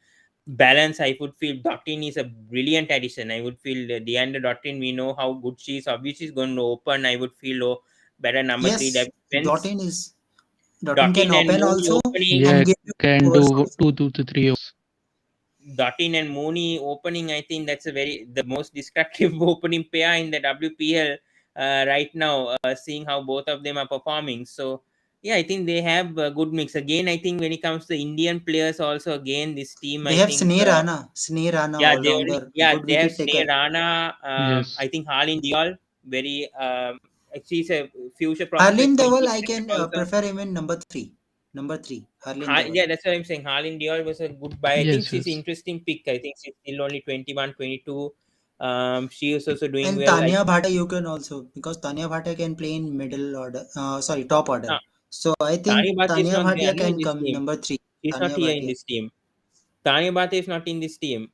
balance, I would feel Dottin is a brilliant addition. I would feel Deandra Dottin, we know how good she is. Obviously, she's going to open. I would feel better number 3 Yes, defense. Dotin can Dottin and open Mooney also opening. and Yeah, give you can overs do also. 2 to 3 overs. Dottin and Mooney opening, I think that's the most destructive opening pair in the WPL right now. Seeing how both of them are performing, so Yeah, I think they have a good mix. Again, I think when it comes to Indian players, also again this team, They I have think Sneh Rana yeah, all rounder, yeah, good they have wicket Sneh taker. Rana. Yes. I think Harleen Diol, very she's a future Harleen prospect for Deval, Indian I cricket can also. prefer him in number three. Number three, Harleen Deval. Yeah, that's what I'm saying. Harleen Diol was a good buy. I think Yes, she's an yes. interesting pick. I think she's still only 21, 22. She is also doing And well. I Tanya think Bhatia you can also, because Tanya Bhatia can play in middle order, sorry, top uh, order. So I Tanya think Bhatia is Tanya not there Bhatia no, in can this come team. number three. She's not Tanya here in Bhatia. this team. Tanya Bhatia is not in this team.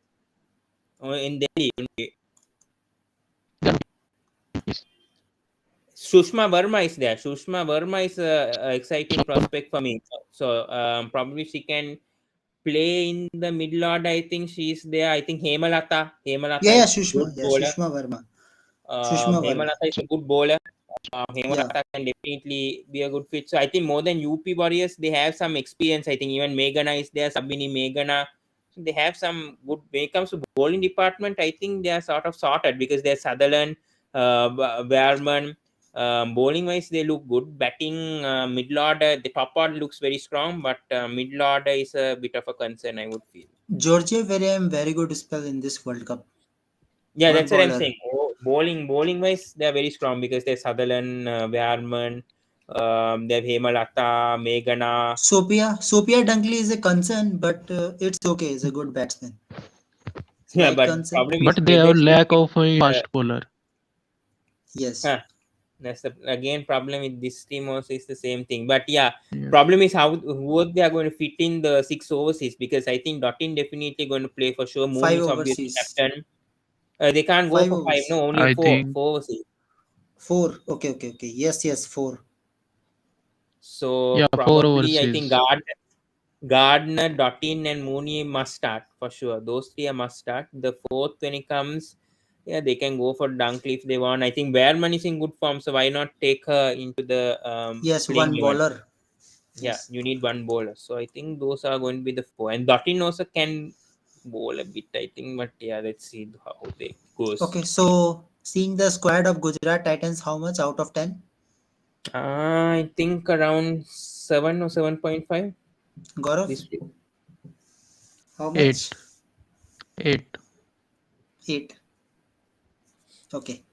In Delhi only. Yes. Sushma Verma is there. Sushma Verma is a exciting prospect for me. So probably she can play in the middle order. I think she's there. I think Hemalata. Yeah, Hemalata yeah, is a good Sushma. Yeah, bowler. Sushma Verma. Sushma Verma. Hemalata is a good bowler. Yeah. Hemalata can definitely be a good fit. So I think more than UP Warriors, they have some experience. I think even Meghana is there, Sabini Meghana. So they have some good. When it comes to bowling department, I think they are sort of sorted because they're Sutherland, Wehrman. Bowling wise, they look good. Batting, middle order, the top order looks very strong, but middle order is a bit of a concern, I would feel. Georgia very good spell in this World Cup. Yeah, Good that's what I'm bowler. saying. Bowling wise, they're very strong because there's Sutherland, Wehrman, they have Hemalata, Meghana. Sophia Dunkley is a concern, but it's okay. He's a good batsman. Yeah, Slight but concern. problem is But they have whether she'll lack fit. of a Uh, fast bowler. Yes. huh, that's the again problem with this team also is the same thing. But yeah, Yes. problem is how who they are going to fit in the six overseas because I think Dottin definitely going to play for sure. Moon Five is obviously overseas. captain. They can't go Five for five. overs. No, only I four. think Four overseas. Four. Okay. Yes, four. So yeah, four probably I think overseas. Gardner, Dottin, and Mooney must start for sure. Those three are must start. The fourth, when it comes, yeah, they can go for Dunkley if they want. I think Bearman is in good form, so why not take her into the Yes, playing one 11? bowler. Yeah, Yes. you need one bowler. So I think those are going to be the four. And Dottin also can bowl a bit, I think, but yeah, let's see how they goes. Okay, so seeing the squad of Gujarat Titans, how much out of 10? I think around 7 or 7.5 Gaurav, this week. how Eight. much? Eight. 8. Okay,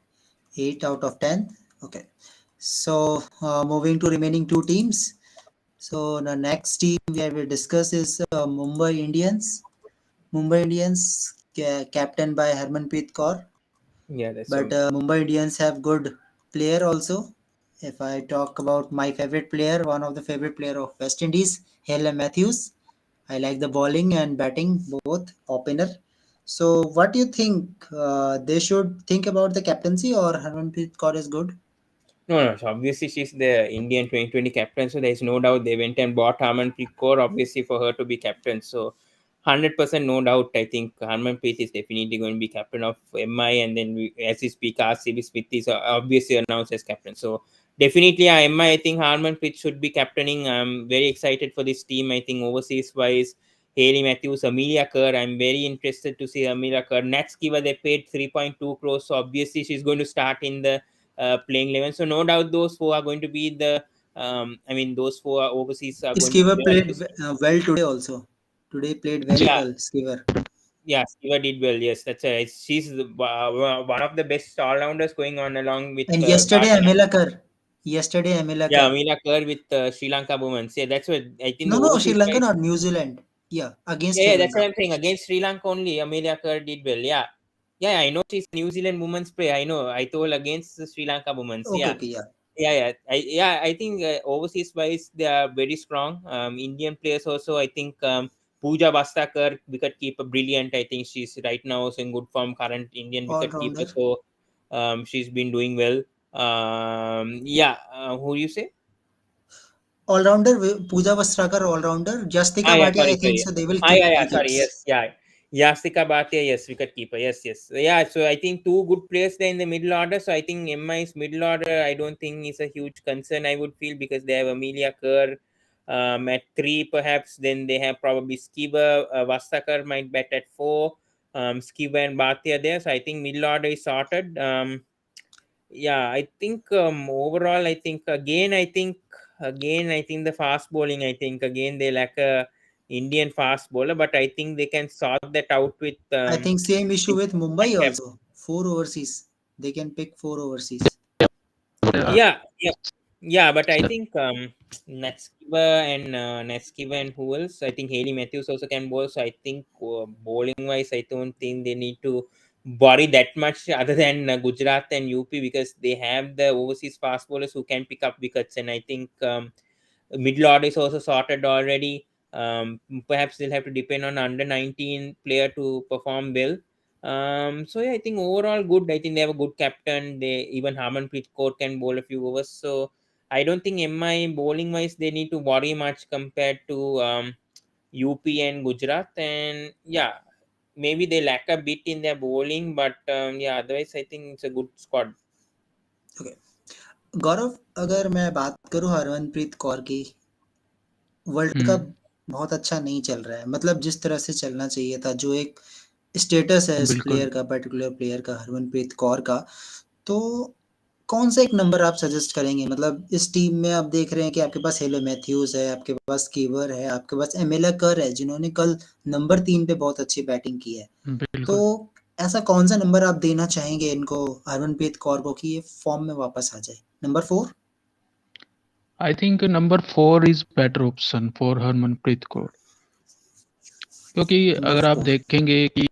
8 out of 10. Okay, so moving to remaining two teams. So the next team we will discuss is Mumbai Indians. Mumbai Indians, captained by Harmanpreet Kaur. Yeah, that's But some. Mumbai Indians have good player also. If I talk about my favorite player, one of the favorite player of West Indies, Hale Matthews. I like the bowling and batting both opener. So what do you think? They should think about the captaincy or Harmanpreet Kaur is good? No. So obviously, she's the Indian 2020 captain. So there's no doubt they went and bought Harmanpreet Kaur, obviously, for her to be captain. So 100% no doubt. I think Harmanpreet is definitely going to be captain of MI. And then, as we speak, RCB Smith is obviously announced as captain. So definitely, MI, I think Harmanpreet should be captaining. I'm very excited for this team. I think overseas wise, Haley Matthews, Amelia Kerr. I'm very interested to see Amelia Kerr. Next giver, they paid 3.2 crores. So obviously, she's going to start in the playing 11. So no doubt those four are going to be the. I mean, those four overseas are going to be Skiver there played because well today also. Today played very yeah, well, Skiver. yeah, Siva did well. Yes, that's right. She's one of the best all rounders going on along with And Gardner. yesterday Amela Yeah, Kerr. Amila Kerr with Sri Lanka women. Yeah, that's what I think the No, Sri overseas Lanka guys. not New Zealand. Yeah, against Yeah, Sri yeah, that's what Lanka. I'm saying. Against Sri Lanka only, Amelia Kerr did well. Yeah, yeah, I know she's New Zealand women's player. I know. I told against the Sri Lanka women's. Yeah, Okay, yeah. I think overseas wise they are very strong. Indian players also. I think Pooja Vastakar, wicket keeper, brilliant. I think she's right now also in good form. Current Indian All wicket keeper, rounder. so she's been doing well. Yeah, who do you say? All rounder. Pooja Vastrakar all rounder. Jastika Yeah, Bhatia, I sorry, think sorry. so. They will keep Yeah, sorry, yes, wickets. yeah. Yastika Bhatia, yes, wicket keeper, yes. Yeah, so I think two good players there in the middle order. So I think MI's middle order, I don't think is a huge concern. I would feel because they have Amelia Kerr at three, perhaps. Then they have probably Skiver, Vastakar might bat at four. Skiver and Bhatia there. So I think middle order is sorted. Yeah, I think overall, I think again, I think again, I think the fast bowling. I think again they lack a Indian fast bowler, but I think they can sort that out with I think same issue with Mumbai cap. also. Four overseas. They can pick four overseas. Yeah, yeah, yeah. But I think Netskiver and who else? I think Haley Matthews also can bowl. So I think bowling wise, I don't think they need to worry that much other than Gujarat and UP, because they have the overseas fast bowlers who can pick up wickets. And I think middle order is also sorted already. Perhaps they'll have to depend on under 19 player to perform well. So yeah, I think overall good. I think they have a good captain. They even Harmanpreet Kaur can bowl a few overs. So I don't think MI bowling wise they need to worry much compared to UP and Gujarat. And yeah, maybe they lack a bit in their bowling, but yeah, otherwise I think it's a good squad. Okay. गौरव, अगर मैं बात करूं हरमनप्रीत कौर की, world cup हुँ, बहुत अच्छा नहीं चल रहा है, मतलब जिस तरह से चलना चाहिए था, जो एक स्टेटस है इस बिल्कुल। प्लेयर का, पर्टिकुलर प्लेयर का, हरमनप्रीत कौर का, तो कौन सा एक नंबर आप सजेस्ट करेंगे? मतलब इस टीम में आप देख रहे हैं कि आपके पास हेलो मैथ्यूज है, आपके पास कीवर है, आपके पास एमिला कर है, जिन्होंने कल नंबर 3 पे बहुत अच्छी बैटिंग की है। तो बिल्कुल। ऐसा कौन सा नंबर आप देना चाहेंगे इनको, हरमनप्रीत कौर को, कि ये फॉर्म में वापस आ जाए? Number 4? I think number 4 is better option for Harmanpreet Kaur, क्योंकि नंबर अगर आप 4। देखेंगे कि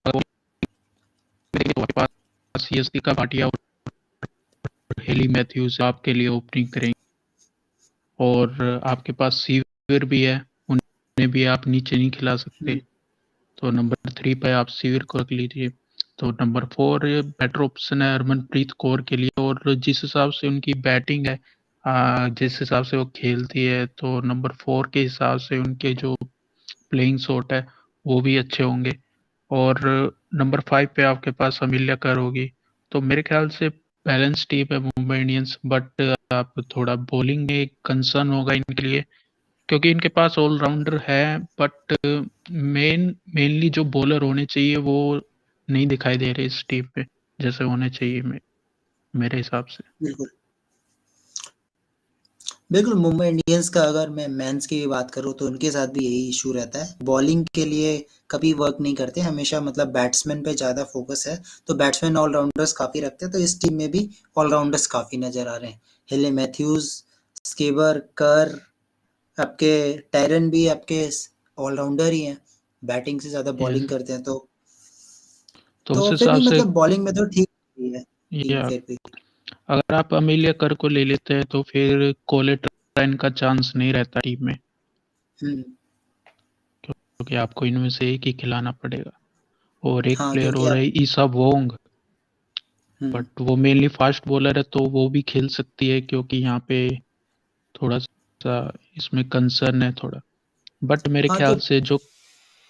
तो आपके पास सीएसके का भाटिया और हेली मैथ्यूज आपके लिए ओपनिंग करेंगे, और आपके पास सीवियर भी है, उन्हें भी आप नीचे नहीं खिला सकते। हुँ, तो नंबर 3 पे आप सीवियर को रख लीजिए। तो नंबर 4 बेटर ऑप्शन है हरमनप्रीत कौर के लिए, और जिस हिसाब से उनकी बैटिंग है, जिस हिसाब से वो खेलती है, तो नंबर 4 के हिसाब से उनके जो प्लेइंग शॉट है वो भी अच्छे होंगे। और नंबर 5 पे आपके पास अमिल्या कर होगी। तो मेरे ख्याल से बैलेंस टीम है मुंबई इंडियंस, बट आप थोड़ा बॉलिंग में कंसर्न होगा इनके लिए, क्योंकि इनके पास ऑलराउंडर है, बट मेनली जो बॉलर होने चाहिए वो नहीं दिखाई दे रहे इस टीम में जैसे होने चाहिए मेरे हिसाब से। बिल्कुल। बिल्कुल, मुंबई इंडियंस का अगर मैं मेंस की भी बात करूँ तो उनके साथ भी यही इशू रहता है। बॉलिंग के लिए कभी वर्क नहीं करते, हमेशा मतलब बैट्समैन पे ज़्यादा फोकस है। तो बैट्समैन ऑलराउंडर्स काफ़ी रखते हैं, तो इस टीम में भी ऑलराउंडर्स काफ़ी नज़र आ रहे हैं। हेले मैथ्यूज़, स्केबर, कर, आपके टायरन भी आपके ऑलराउंडर ही हैं। बैटिंग से ज़्यादा यस, बॉलिंग करते हैं, तो तो उस फिर भी हिसाब से मतलब बॉलिंग में तो ठीक ही है टीम या फिर भी। अगर आप अमेलिया कर को ले लेते हैं तो फिर कोलेट राइन का चांस नहीं रहता टीम में, हुँ। क्योंकि आपको इनमें से एक ही खिलाना पड़ेगा। और एक हाँ, प्लेयर क्योंकि और आप है ईसा वोंग, हुँ। बट वो मेनली फास्ट बॉलर है, तो वो भी खेल सकती है, क्योंकि यहाँ पे थोड़ा सा इसमें कंसर्न है थोड़ा। बट मेरे हाँ, तो ख्याल से जो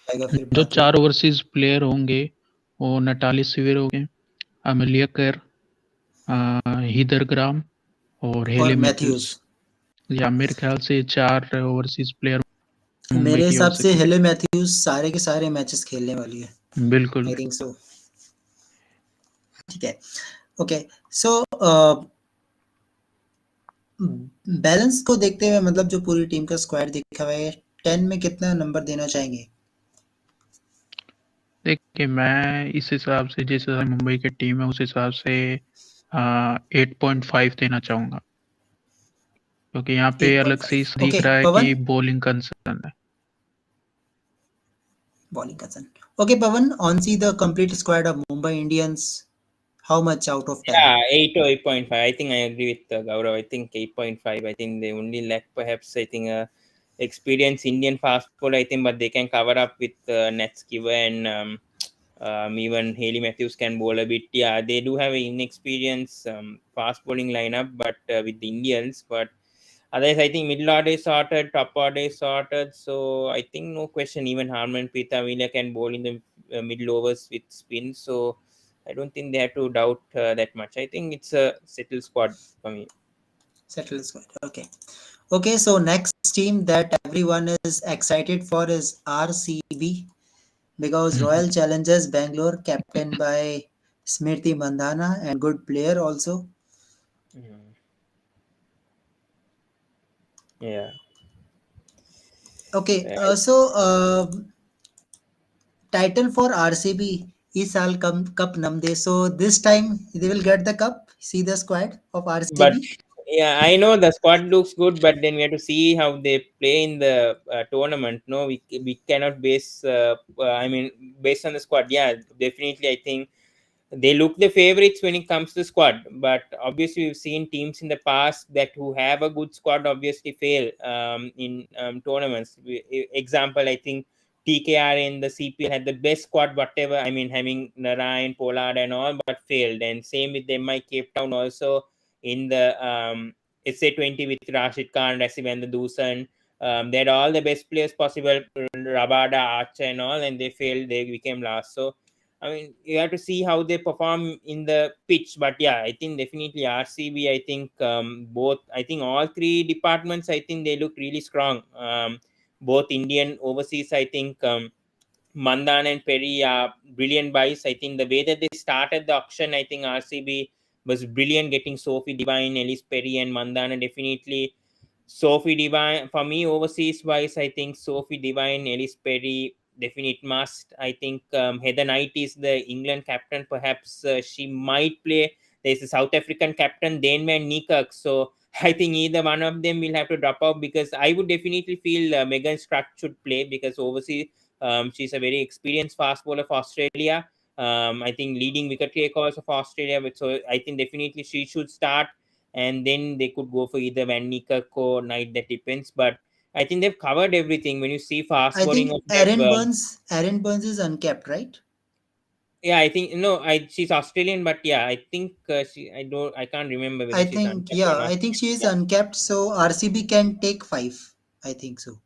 आएगा फिर जो बाकी। 4 ओवरसीज़ प्लेयर होंगे, वो नटाली सिविर होंगे, अमेलिया कर, हीदर ग्राम और और हेले मैथ्यूज। मैथ्यूज़। या मेरे ख्याल से 4 ओवरसीज़ प्लेयर मुंबई मेरे की हो हिसाब से सकते हेले मैथ्यूज़ सारे के सारे मैचेस खेलने वाली है। हैं। बिल्कुल। I think so. ठीक है। ओके। सो बैलेंस को देखते हुए, मतलब जो पूरी टीम का स्क्वाड दिखा हुआ है, 10 में कितना नंबर देना चाहेंगे? देखिए, मैं इस हिसाब से जिस हिसाब से मुंबई की टीम है उस हिसाब से 8.5 देना चाहूँगा, क्योंकि यहाँ पे अलग से 8.5। इस दिख ओके, रहा है पवन। कि बॉलिंग कंसर्न है। Bowling concern. Okay Pawan, on see the complete squad of Mumbai Indians, how much out of 10? Yeah, 8 or 8.5. I think I agree with Gaurav. I think 8.5. I think they only lack perhaps, I think, experienced Indian fast bowler, I think, but they can cover up with Netskiver and even Haley Matthews can bowl a bit. Yeah, they do have an inexperienced fast bowling lineup, but with the Indians, but otherwise, I think middle order is sorted, top order is sorted. So I think no question, even Harman Prita Villa can bowl in the middle overs with spin. So I don't think they have to doubt that much. I think it's a settled squad for me. Settled squad. Okay. Okay, so next team that everyone is excited for is RCB, because Royal Challengers Bangalore, captained by Smriti Mandhana and good player also. Mm. Yeah. Okay, Uh, title for RCB इस साल cup नम दे, so this time they will get the cup. See the squad of but RCB. yeah, I know the squad looks good, but then we have to see how they play in the tournament. No, we cannot base. I mean, based on the squad, yeah, definitely. I think they look the favorites when it comes to squad, but obviously we've seen teams in the past that who have a good squad obviously fail in tournaments. Example, I think TKR in the CPL had the best squad whatever, I mean, having Narayan, Pollard and all, but failed. And same with them, my Cape Town also in the SA20 with Rashid Khan, Rasib and the Dusan. They had all the best players possible, Rabada, Archer and all, and they failed. They became last. So I mean, you have to see how they perform in the pitch. But yeah, I think definitely RCB. I think both. I think all three departments. I think they look really strong. Both Indian overseas. I think Mandan and Perry are brilliant buys. I think the way that they started the auction, I think RCB was brilliant getting Sophie Divine, Ellis Perry, and Mandana. Definitely Sophie Divine for me overseas wise. I think Sophie Divine, Ellis Perry, definite must. I think Heather Knight is the England captain. Perhaps she might play. There's a South African captain, Daneman Nikak. So I think either one of them will have to drop out because I would definitely feel Megan Struck should play because overseas she's a very experienced fast bowler for Australia. I think leading wicket taker also for Australia. But so I think definitely she should start, and then they could go for either Van Niekerk or Knight. That depends. But I think they've covered everything. When you see fast I bowling, think also they've Aaron Burns is uncapped, right? yeah. I think no. She's Australian, but yeah, I think I can't remember whether I she's think, uncapped or yeah, not. I think she is Yeah. uncapped, so RCB can take five. I think so.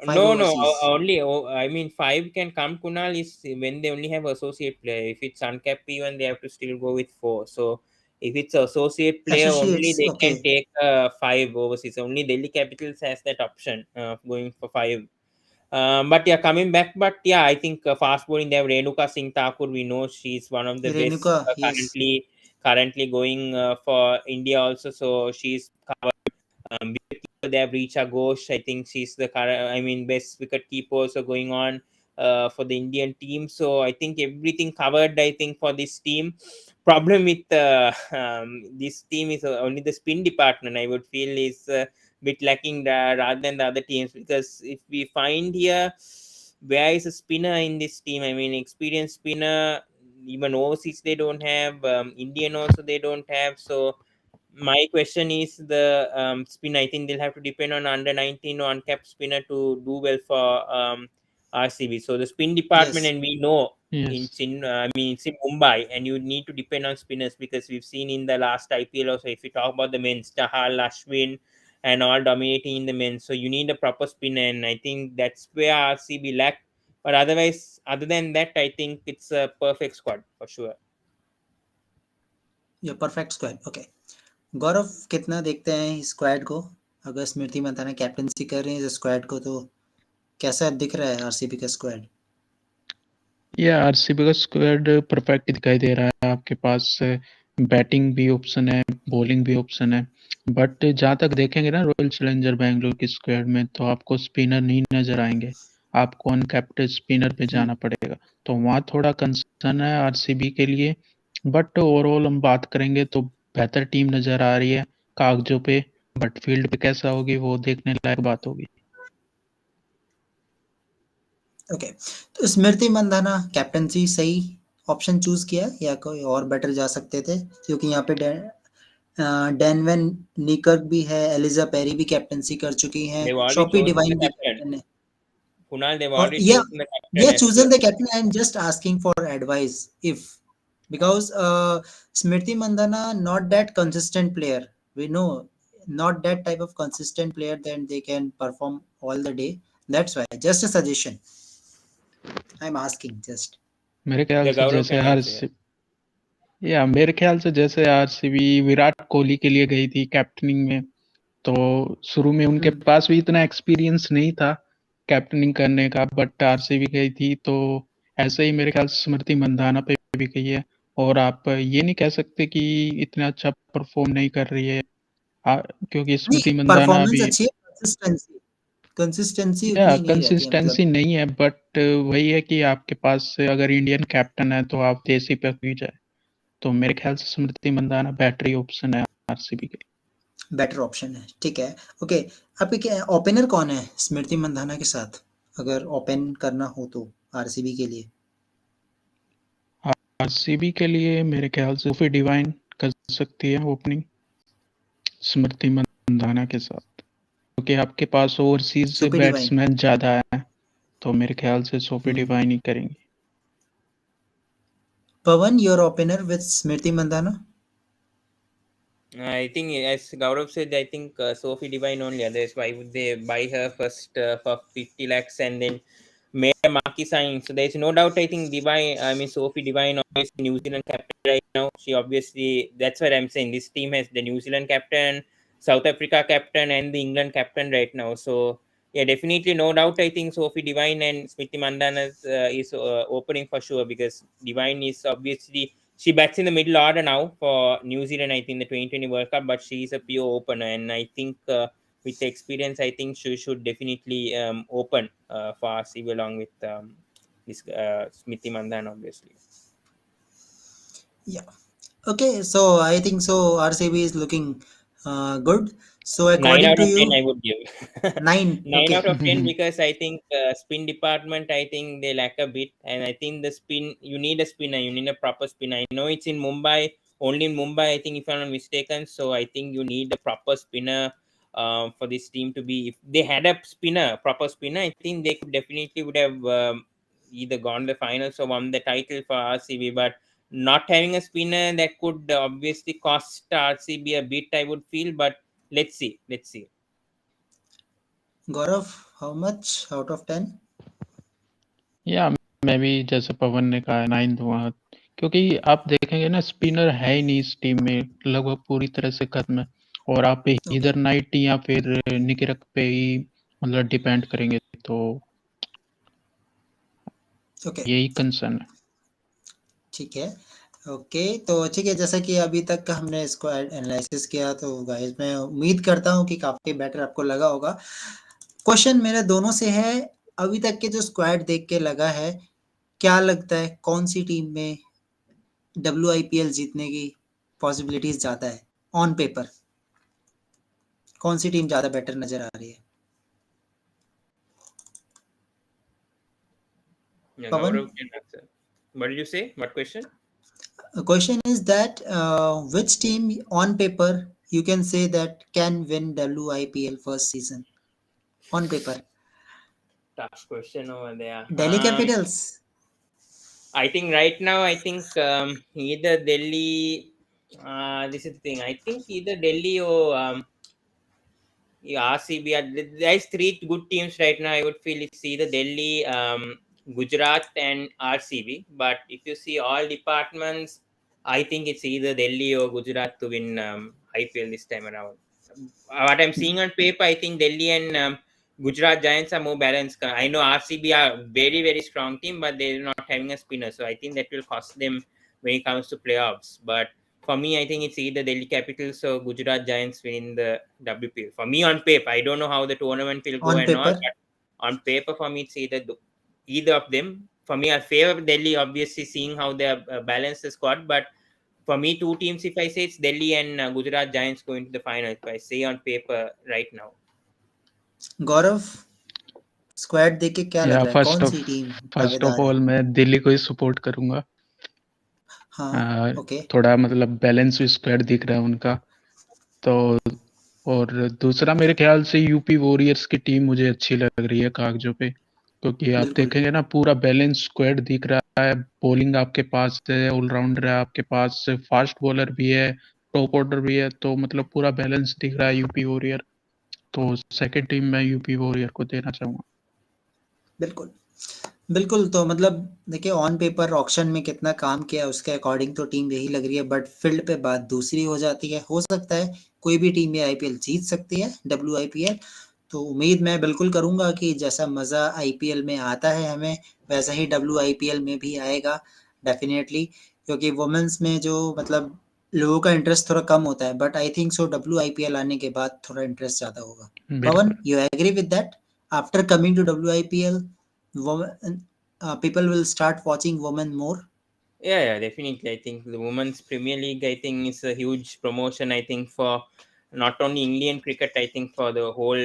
Five No, no, overseas. only. I mean, five can come. Kunal is when they only have associate player. If it's uncapped, even they have to still go with four. So if it's associate player only, Associates, they can okay. take five overseas. Only Delhi Capitals has that option of going for five. But yeah, coming back. But yeah, I think fast bowling. They have Renuka Singh Thakur. We know she's one of the best Renuka, yes. currently going for India also. So she's wicketkeeper. They have Richa Ghosh. I think she's the current, I mean, best wicket keeper also going on for the Indian team. So I think everything covered. I think for this team, problem with this team is only the spin department. I would feel is a bit lacking rather than the other teams because if we find here where is a spinner in this team, I mean, experienced spinner. Even overseas they don't have. Indian also they don't have. So my question is the spin. I think they'll have to depend on under 19 or uncapped spinner to do well for RCB. So the spin department, Yes. and we know Yes. I mean it's in Mumbai, and you need to depend on spinners because we've seen in the last IPL also. If you talk about the men's, Tahal, Ashwin, and all dominating in the men's, so you need a proper spinner, and I think that's where RCB lack. But otherwise, other than that, I think it's a perfect squad for sure. ये perfect squad, okay. Gaurav, कितना देखते हैं इस squad को? अगर स्मृति Mandanna captaincy कर रही है इस स्क्वाड को, तो कैसा दिख रहा है आरसीबी का स्क्वाड? ये आरसीबी का स्क्वाड परफेक्ट दिखाई दे रहा है। आपके पास बैटिंग भी ऑप्शन है, बॉलिंग भी ऑप्शन है। बट जहाँ तक देखेंगे ना रॉयल चैलेंजर बैंगलोर की स्क्वाड में, तो आपको स्पिनर नहीं नज़र आएँगे। आपको अनकैप्ड स्पिनर पे हम्म, जाना पड़ेगा। तो वहाँ थोड़ा कंसर्न है आरसीबी के लिए। बट ओवरऑल हम बात करेंगे तो बेहतर टीम नज़र आ रही है कागज़ों पे, बट फील्ड पे कैसा होगी वो देखने लायक बात होगी। ओके। तो स्मृति मंदाना कैप्टनसी सही ऑप्शन चूज किया है या कोई और बेटर जा सकते थे? क्योंकि यहाँ पे डैनवेन नीकर्क भी है, एलिजा पेरी भी कैप्टनसी कर चुकी हैं, They've already Sophie chosen the Devine भी captain. कैप्टन है। Kunal, they've और already yeah, chosen the they captain have as the chosen the captain. I am just asking for advice if, because Smriti Mandana not that consistent player. We know not that type of consistent player then they can perform all the day. That's why just a suggestion. I'm asking just. मेरे ख्याल the से Gaurav जैसे can her answer. Yeah. या मेरे ख्याल से जैसे RCB Virat Kohli के लिए गई थी कैप्टनिंग में, तो शुरू में उनके Hmm. पास भी इतना एक्सपीरियंस नहीं था कैप्टनिंग करने का, बट आरसीबी गई थी तो ऐसे ही मेरे ख्याल से स्मृति मंदाना पे भी गई है। और आप ये नहीं कह सकते कि इतना अच्छा परफॉर्म नहीं कर रही है, क्योंकि नहीं, स्मृति मंदाना परफॉर्मेंस अभी अच्छी है। कंसिस्टेंसी कंसिस्टेंसी या उतनी नहीं रहती है, कंसिस्टेंसी मतलब नहीं है, बट वही है कि आपके पास अगर इंडियन कैप्टन है तो आप देसी पे भी जाए, तो मेरे ख्याल से स्मृति मंदाना बेटर ऑप्शन है आरसीबी के लिए। बेटर ऑप्शन है, ठीक है। ओके, आपके क्या ओपनर कौन है स्मृति मंधाना के साथ, अगर ओपन करना हो तो आरसीबी के लिए? आरसीबी के लिए मेरे ख्याल से सोफी डिवाइन कर सकती है ओपनिंग स्मृति मंदाना के साथ, क्योंकि आपके पास ओवरसीज से सोपी डिवाइन। बैट्समैन ज्यादा है, तो मेरे ख्याल से सोफी हम्म। डिवाइन ही करेंगे। Pavan, your opener with Smriti Mandhana? I think, as Gaurav said, I think Sophie Divine only. Otherwise, why would they buy her first for 50 lakhs and then made a marquee sign? So there's no doubt. I think Sophie Divine, obviously New Zealand captain right now. She obviously, that's what I'm saying. This team has the New Zealand captain, South Africa captain, and the England captain right now. So yeah, definitely no doubt. I think Sophie Divine and Smriti Mandana is opening for sure, because Divine is obviously, she bats in the middle order now for New Zealand, I think, the 2020 World Cup, but she is a pure opener. And I think with the experience, I think she should definitely open for RCB along with this Smriti Mandan, obviously. Yeah. Okay, so I think so RCB is looking good. So 9 according out to of 10 I you, would give. 9. 9 out Okay. of 10, because I think spin department, I think they lack a bit. And I think the spin, you need a spinner, you need a proper spinner. I know it's in Mumbai, only in Mumbai, I think, if I'm not mistaken. So I think you need a proper spinner for this team to be. If they had a spinner, proper spinner, I think they could definitely would have either gone the finals or won the title for RCB. But not having a spinner, that could obviously cost RCB a bit, I would feel. But let's see, let's see. Gaurav, how much out of 10? या मैं भी जैसे पवन ने कहा 9 दूंगा, क्योंकि आप देखेंगे ना स्पिनर है ही नहीं इस टीम में, लगभग पूरी तरह से खत्म है, और आप Okay. इधर नाइट या फिर निकरक पे ही मतलब डिपेंड करेंगे, तो Okay. यही कंसर्न है। ठीक है। ओके, तो ठीक है, जैसा कि अभी तक का हमने इसको एनालिसिस किया, तो गाइस मैं उम्मीद करता हूँ कि काफ़ी बेटर आपको लगा होगा। क्वेश्चन मेरे दोनों से है, अभी तक के जो स्क्वाड देख के लगा है, क्या लगता है कौन सी टीम में WIPL जीतने की पॉसिबिलिटीज ज़्यादा है ऑन पेपर? कौन सी टीम ज़्यादा बेटर नज़र आ रही है? Yeah, Pawan, Gaurav can answer. What did you say? What question? Question is that which team on paper you can say that can win WIPL first season on paper? Tough question over there. Delhi Capitals? I think right now, I think either Delhi. This is the thing. I think either Delhi or yeah, RCB. There's three good teams right now. I would feel it's either Delhi, Gujarat, and RCB. But if you see all departments, I think it's either Delhi or Gujarat to win IPL this time around. What I'm seeing on paper, I think Delhi and Gujarat Giants are more balanced. I know RCB are very, very strong team, but they're not having a spinner. So I think that will cost them when it comes to playoffs. But for me, I think it's either Delhi Capitals or Gujarat Giants winning the WPL. For me, on paper, I don't know how the tournament will go On and all, paper, but on paper, for me, it's either of them. For me, I favor Delhi, obviously, seeing how they have balanced the squad. But for me, two teams, if I say, it's Delhi and Gujarat Giants going to the final, if I say on paper right now. Gaurav, squad देख के क्या लग या रहा है कौन सी team first of दावेदार है? ऑल मैं दिल्ली को ही सपोर्ट करूंगा। हाँ। ओके। थोड़ा मतलब बैलेंस स्क्वाड दिख रहा है उनका, तो और दूसरा मेरे ख्याल से यूपी वॉरियर्स की टीम मुझे अच्छी लग रही है कागजों पे, क्योंकि आप बिल्कुल। देखेंगे ना पूरा बैलेंस स्क्वाड दिख रहा है, बॉलिंग आपके पास है, ऑलराउंडर है आपके पास, फास्ट बॉलर भी है, टॉप ऑर्डर भी है, तो मतलब पूरा बैलेंस दिख रहा है यूपी वॉरियर, तो सेकंड टीम मैं यूपी वॉरियर को देना चाहूंगा। बिल्कुल। बिल्कुल, तो मतलब देखिए ऑन पेपर ऑक्शन में कितना काम किया है उसके अकॉर्डिंग तो टीम यही लग रही है, बट फील्ड पे बात दूसरी हो जाती है। हो सकता है कोई भी टीम ये आईपीएल जीत सकती है, WIPL। तो उम्मीद मैं बिल्कुल करूंगा कि जैसा मज़ा आईपीएल में आता है हमें, वैसा ही WIPL में भी आएगा डेफिनेटली, क्योंकि वुमेंस में जो मतलब लोगों का इंटरेस्ट थोड़ा कम होता है, but I think so WIPL आने के बाद थोड़ा इंटरेस्ट ज़्यादा होगा। पवन, बिल्कुल। You agree with that? After coming to WIPL, people will start watching women more. Yeah, definitely. I think the Women's Premier League, I think, is a huge promotion. I think for not only Indian cricket, I think for the whole,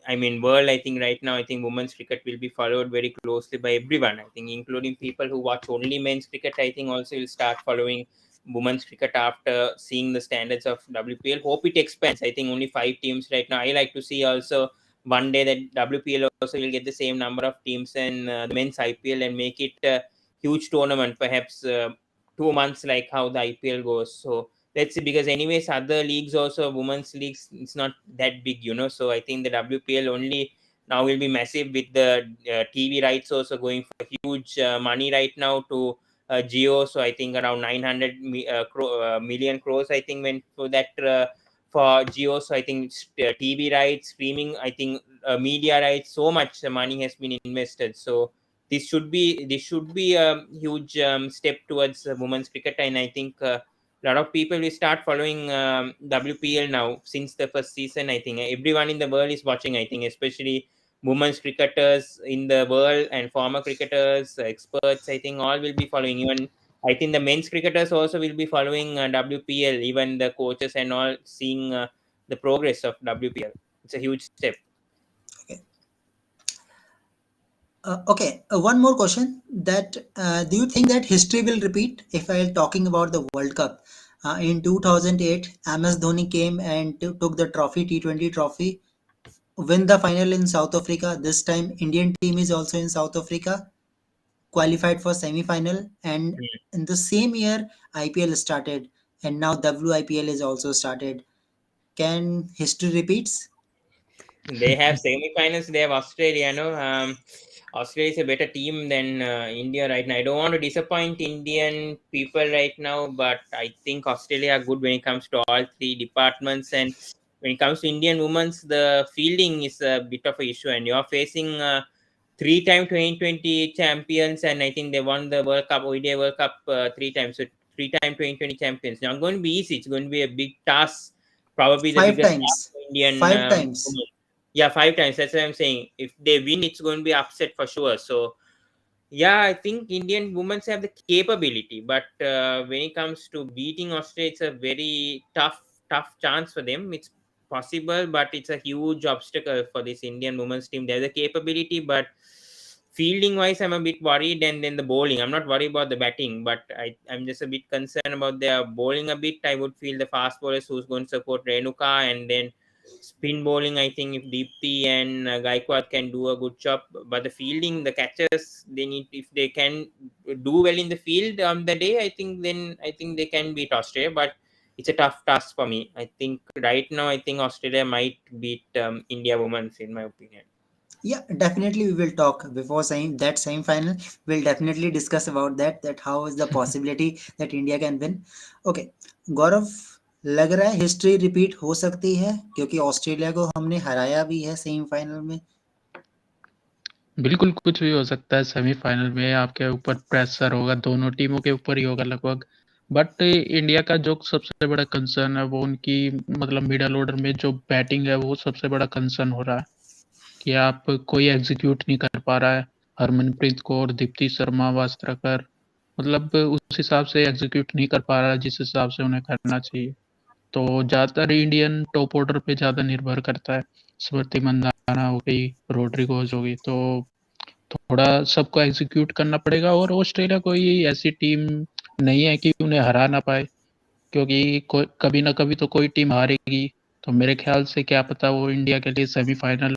I mean, world. I think right now, I think women's cricket will be followed very closely by everyone. I think, including people who watch only men's cricket. I think also will start following women's cricket after seeing the standards of WPL. Hope it expands. I think only 5 teams right now. I like to see also one day that WPL also will get the same number of teams and the men's IPL and make it. Huge tournament, perhaps 2 months like how the IPL goes. So let's see, because anyways, other leagues also, women's leagues, it's not that big. So I think the WPL only now will be massive with the TV rights also going for huge money right now to Geo. So I think around 900 million crores, I think, went for that. For Geo, so I think TV rights, streaming, I think media rights, so much money has been invested. So this should be a huge step towards women's cricket, and I think a lot of people will start following WPL now since the first season. I think everyone in the world is watching. I think especially women's cricketers in the world and former cricketers, experts. I think all will be following. Even I think the men's cricketers also will be following WPL. Even the coaches and all seeing the progress of WPL. It's a huge step. Okay. Okay, one more question. That do you think that history will repeat? If I am talking about the World Cup, in 2008, MS Dhoni came and took the trophy, T20 trophy, win the final in South Africa. This time, Indian team is also in South Africa, qualified for semi-final, and in the same year, IPL started, and now WIPL is also started. Can history repeats? They have semi-finals. They have Australia. No, Australia is a better team than India right now. I don't want to disappoint Indian people right now, but I think Australia are good when it comes to all three departments. And when it comes to Indian women's, the fielding is a bit of an issue. And you're facing three-time 2020 champions, and I think they won the World Cup, ODI World Cup 3 times. So three-time 2020 champions. Not going to be easy. It's going to be a big task. Probably the Five biggest task times. for Indian Five times. women. Yeah, 5 times. That's what I'm saying. If they win, it's going to be upset for sure. So yeah, I think Indian women have the capability, but when it comes to beating Australia, it's a very tough chance for them. It's possible, but it's a huge obstacle for this Indian women's team. There's a capability, but fielding wise, I'm a bit worried. And then the bowling, I'm not worried about the batting, but I'm just a bit concerned about their bowling a bit. I would feel the fast bowlers who's going to support Renuka, and then spin bowling, I think if Deepthi and Gaikwad can do a good job, but the fielding, the catchers, they need, if they can do well in the field on the day, I think they can beat Australia. But it's a tough task for me. I think right now, I think Australia might beat India women's, in my opinion. Yeah, definitely we will talk before saying that semi-final. We'll definitely discuss about that. That how is the possibility that India can win. Okay, गौरव, लग रहा है history repeat हो सकती है क्योंकि Australia को हमने हराया भी है सेमीफाइनल में. बिल्कुल, कुछ भी हो सकता है सेमीफ़ाइनल में, आपके ऊपर प्रेशर होगा, दोनों टीमों के ऊपर ही होगा लगभग। बट इंडिया का जो सबसे बड़ा कंसर्न है, वो उनकी मतलब मिडल ऑर्डर में जो बैटिंग है, वो सबसे बड़ा कंसर्न हो रहा है कि आप कोई एग्ज़ीक्यूट नहीं कर पा रहा है। हरमनप्रीत कौर, दीप्ति शर्मा, वास्त्रकर मतलब उस हिसाब से एग्ज़ीक्यूट नहीं कर पा रहा है, जिस हिसाब से उन्हें करना चाहिए। तो ज़्यादातर इंडियन टॉप ऑर्डर पे ज़्यादा निर्भर करता है। स्मृति मंदाना हो गई, रोड्रिगोज़ हो गई, तो थोड़ा सबको एग्जीक्यूट करना पड़ेगा और ऑस्ट्रेलिया कोई ऐसी टीम नहीं है कि उन्हें हरा ना पाए, क्योंकि कभी ना कभी तो कोई टीम हारेगी। तो मेरे ख्याल से क्या पता वो इंडिया के लिए सेमीफाइनल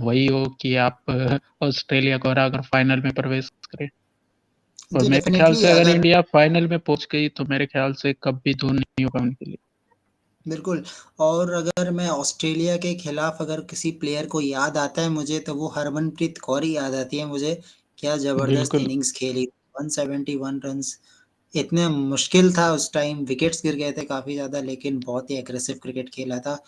वही हो कि आप ऑस्ट्रेलिया को हरा कर फाइनल में प्रवेश करें। और जी मेरे ख्याल डेफिनेटली. से अगर अगर इंडिया फाइनल में पहुंच गई तो मेरे ख्याल से कब भी दूर नहीं होगा उनके लिए। बिल्कुल. और अगर मैं ऑस्ट्रेलिया के खिलाफ अगर किसी प्लेयर को याद आता है मुझे, तो वो हरमनप्रीत कौर ही याद आती है मुझे. क्या जबरदस्त बिल्कुल। इनिंग्स खेली, 171 रन्स. इतने मुश्किल था उस टाइम, विकेट्स गिर गए थे काफ़ी ज़्यादा, लेकिन बहुत ही एग्रेसिव क्रिकेट खेला था.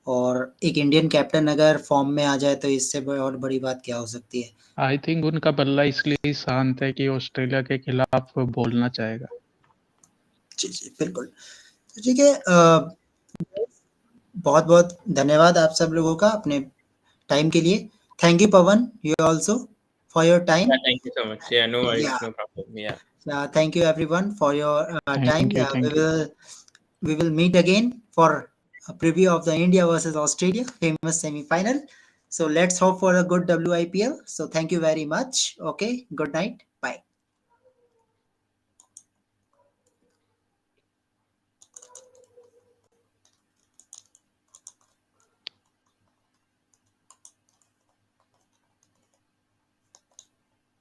और एक इंडियन कैप्टन अगर फॉर्म में आ जाए तो इससे और बड़ी बात क्या हो सकती है. आई थिंक उनका बल्ला इसलिए ही शांत है कि ऑस्ट्रेलिया के खिलाफ बोलना चाहेगा। जी जी बिल्कुल. ठीक है, बहुत बहुत धन्यवाद आप सब लोगों का अपने टाइम के लिए। Thank you Pawan, you also for your time. Yeah, thank you so much. Yeah, no worries, या no problem. Yeah. thank you everyone for your time. Thank you, We thank you. will meet again for a preview of the India versus Australia famous semi-final. So let's hope for a good WIPL. So thank you very much. Okay, good night.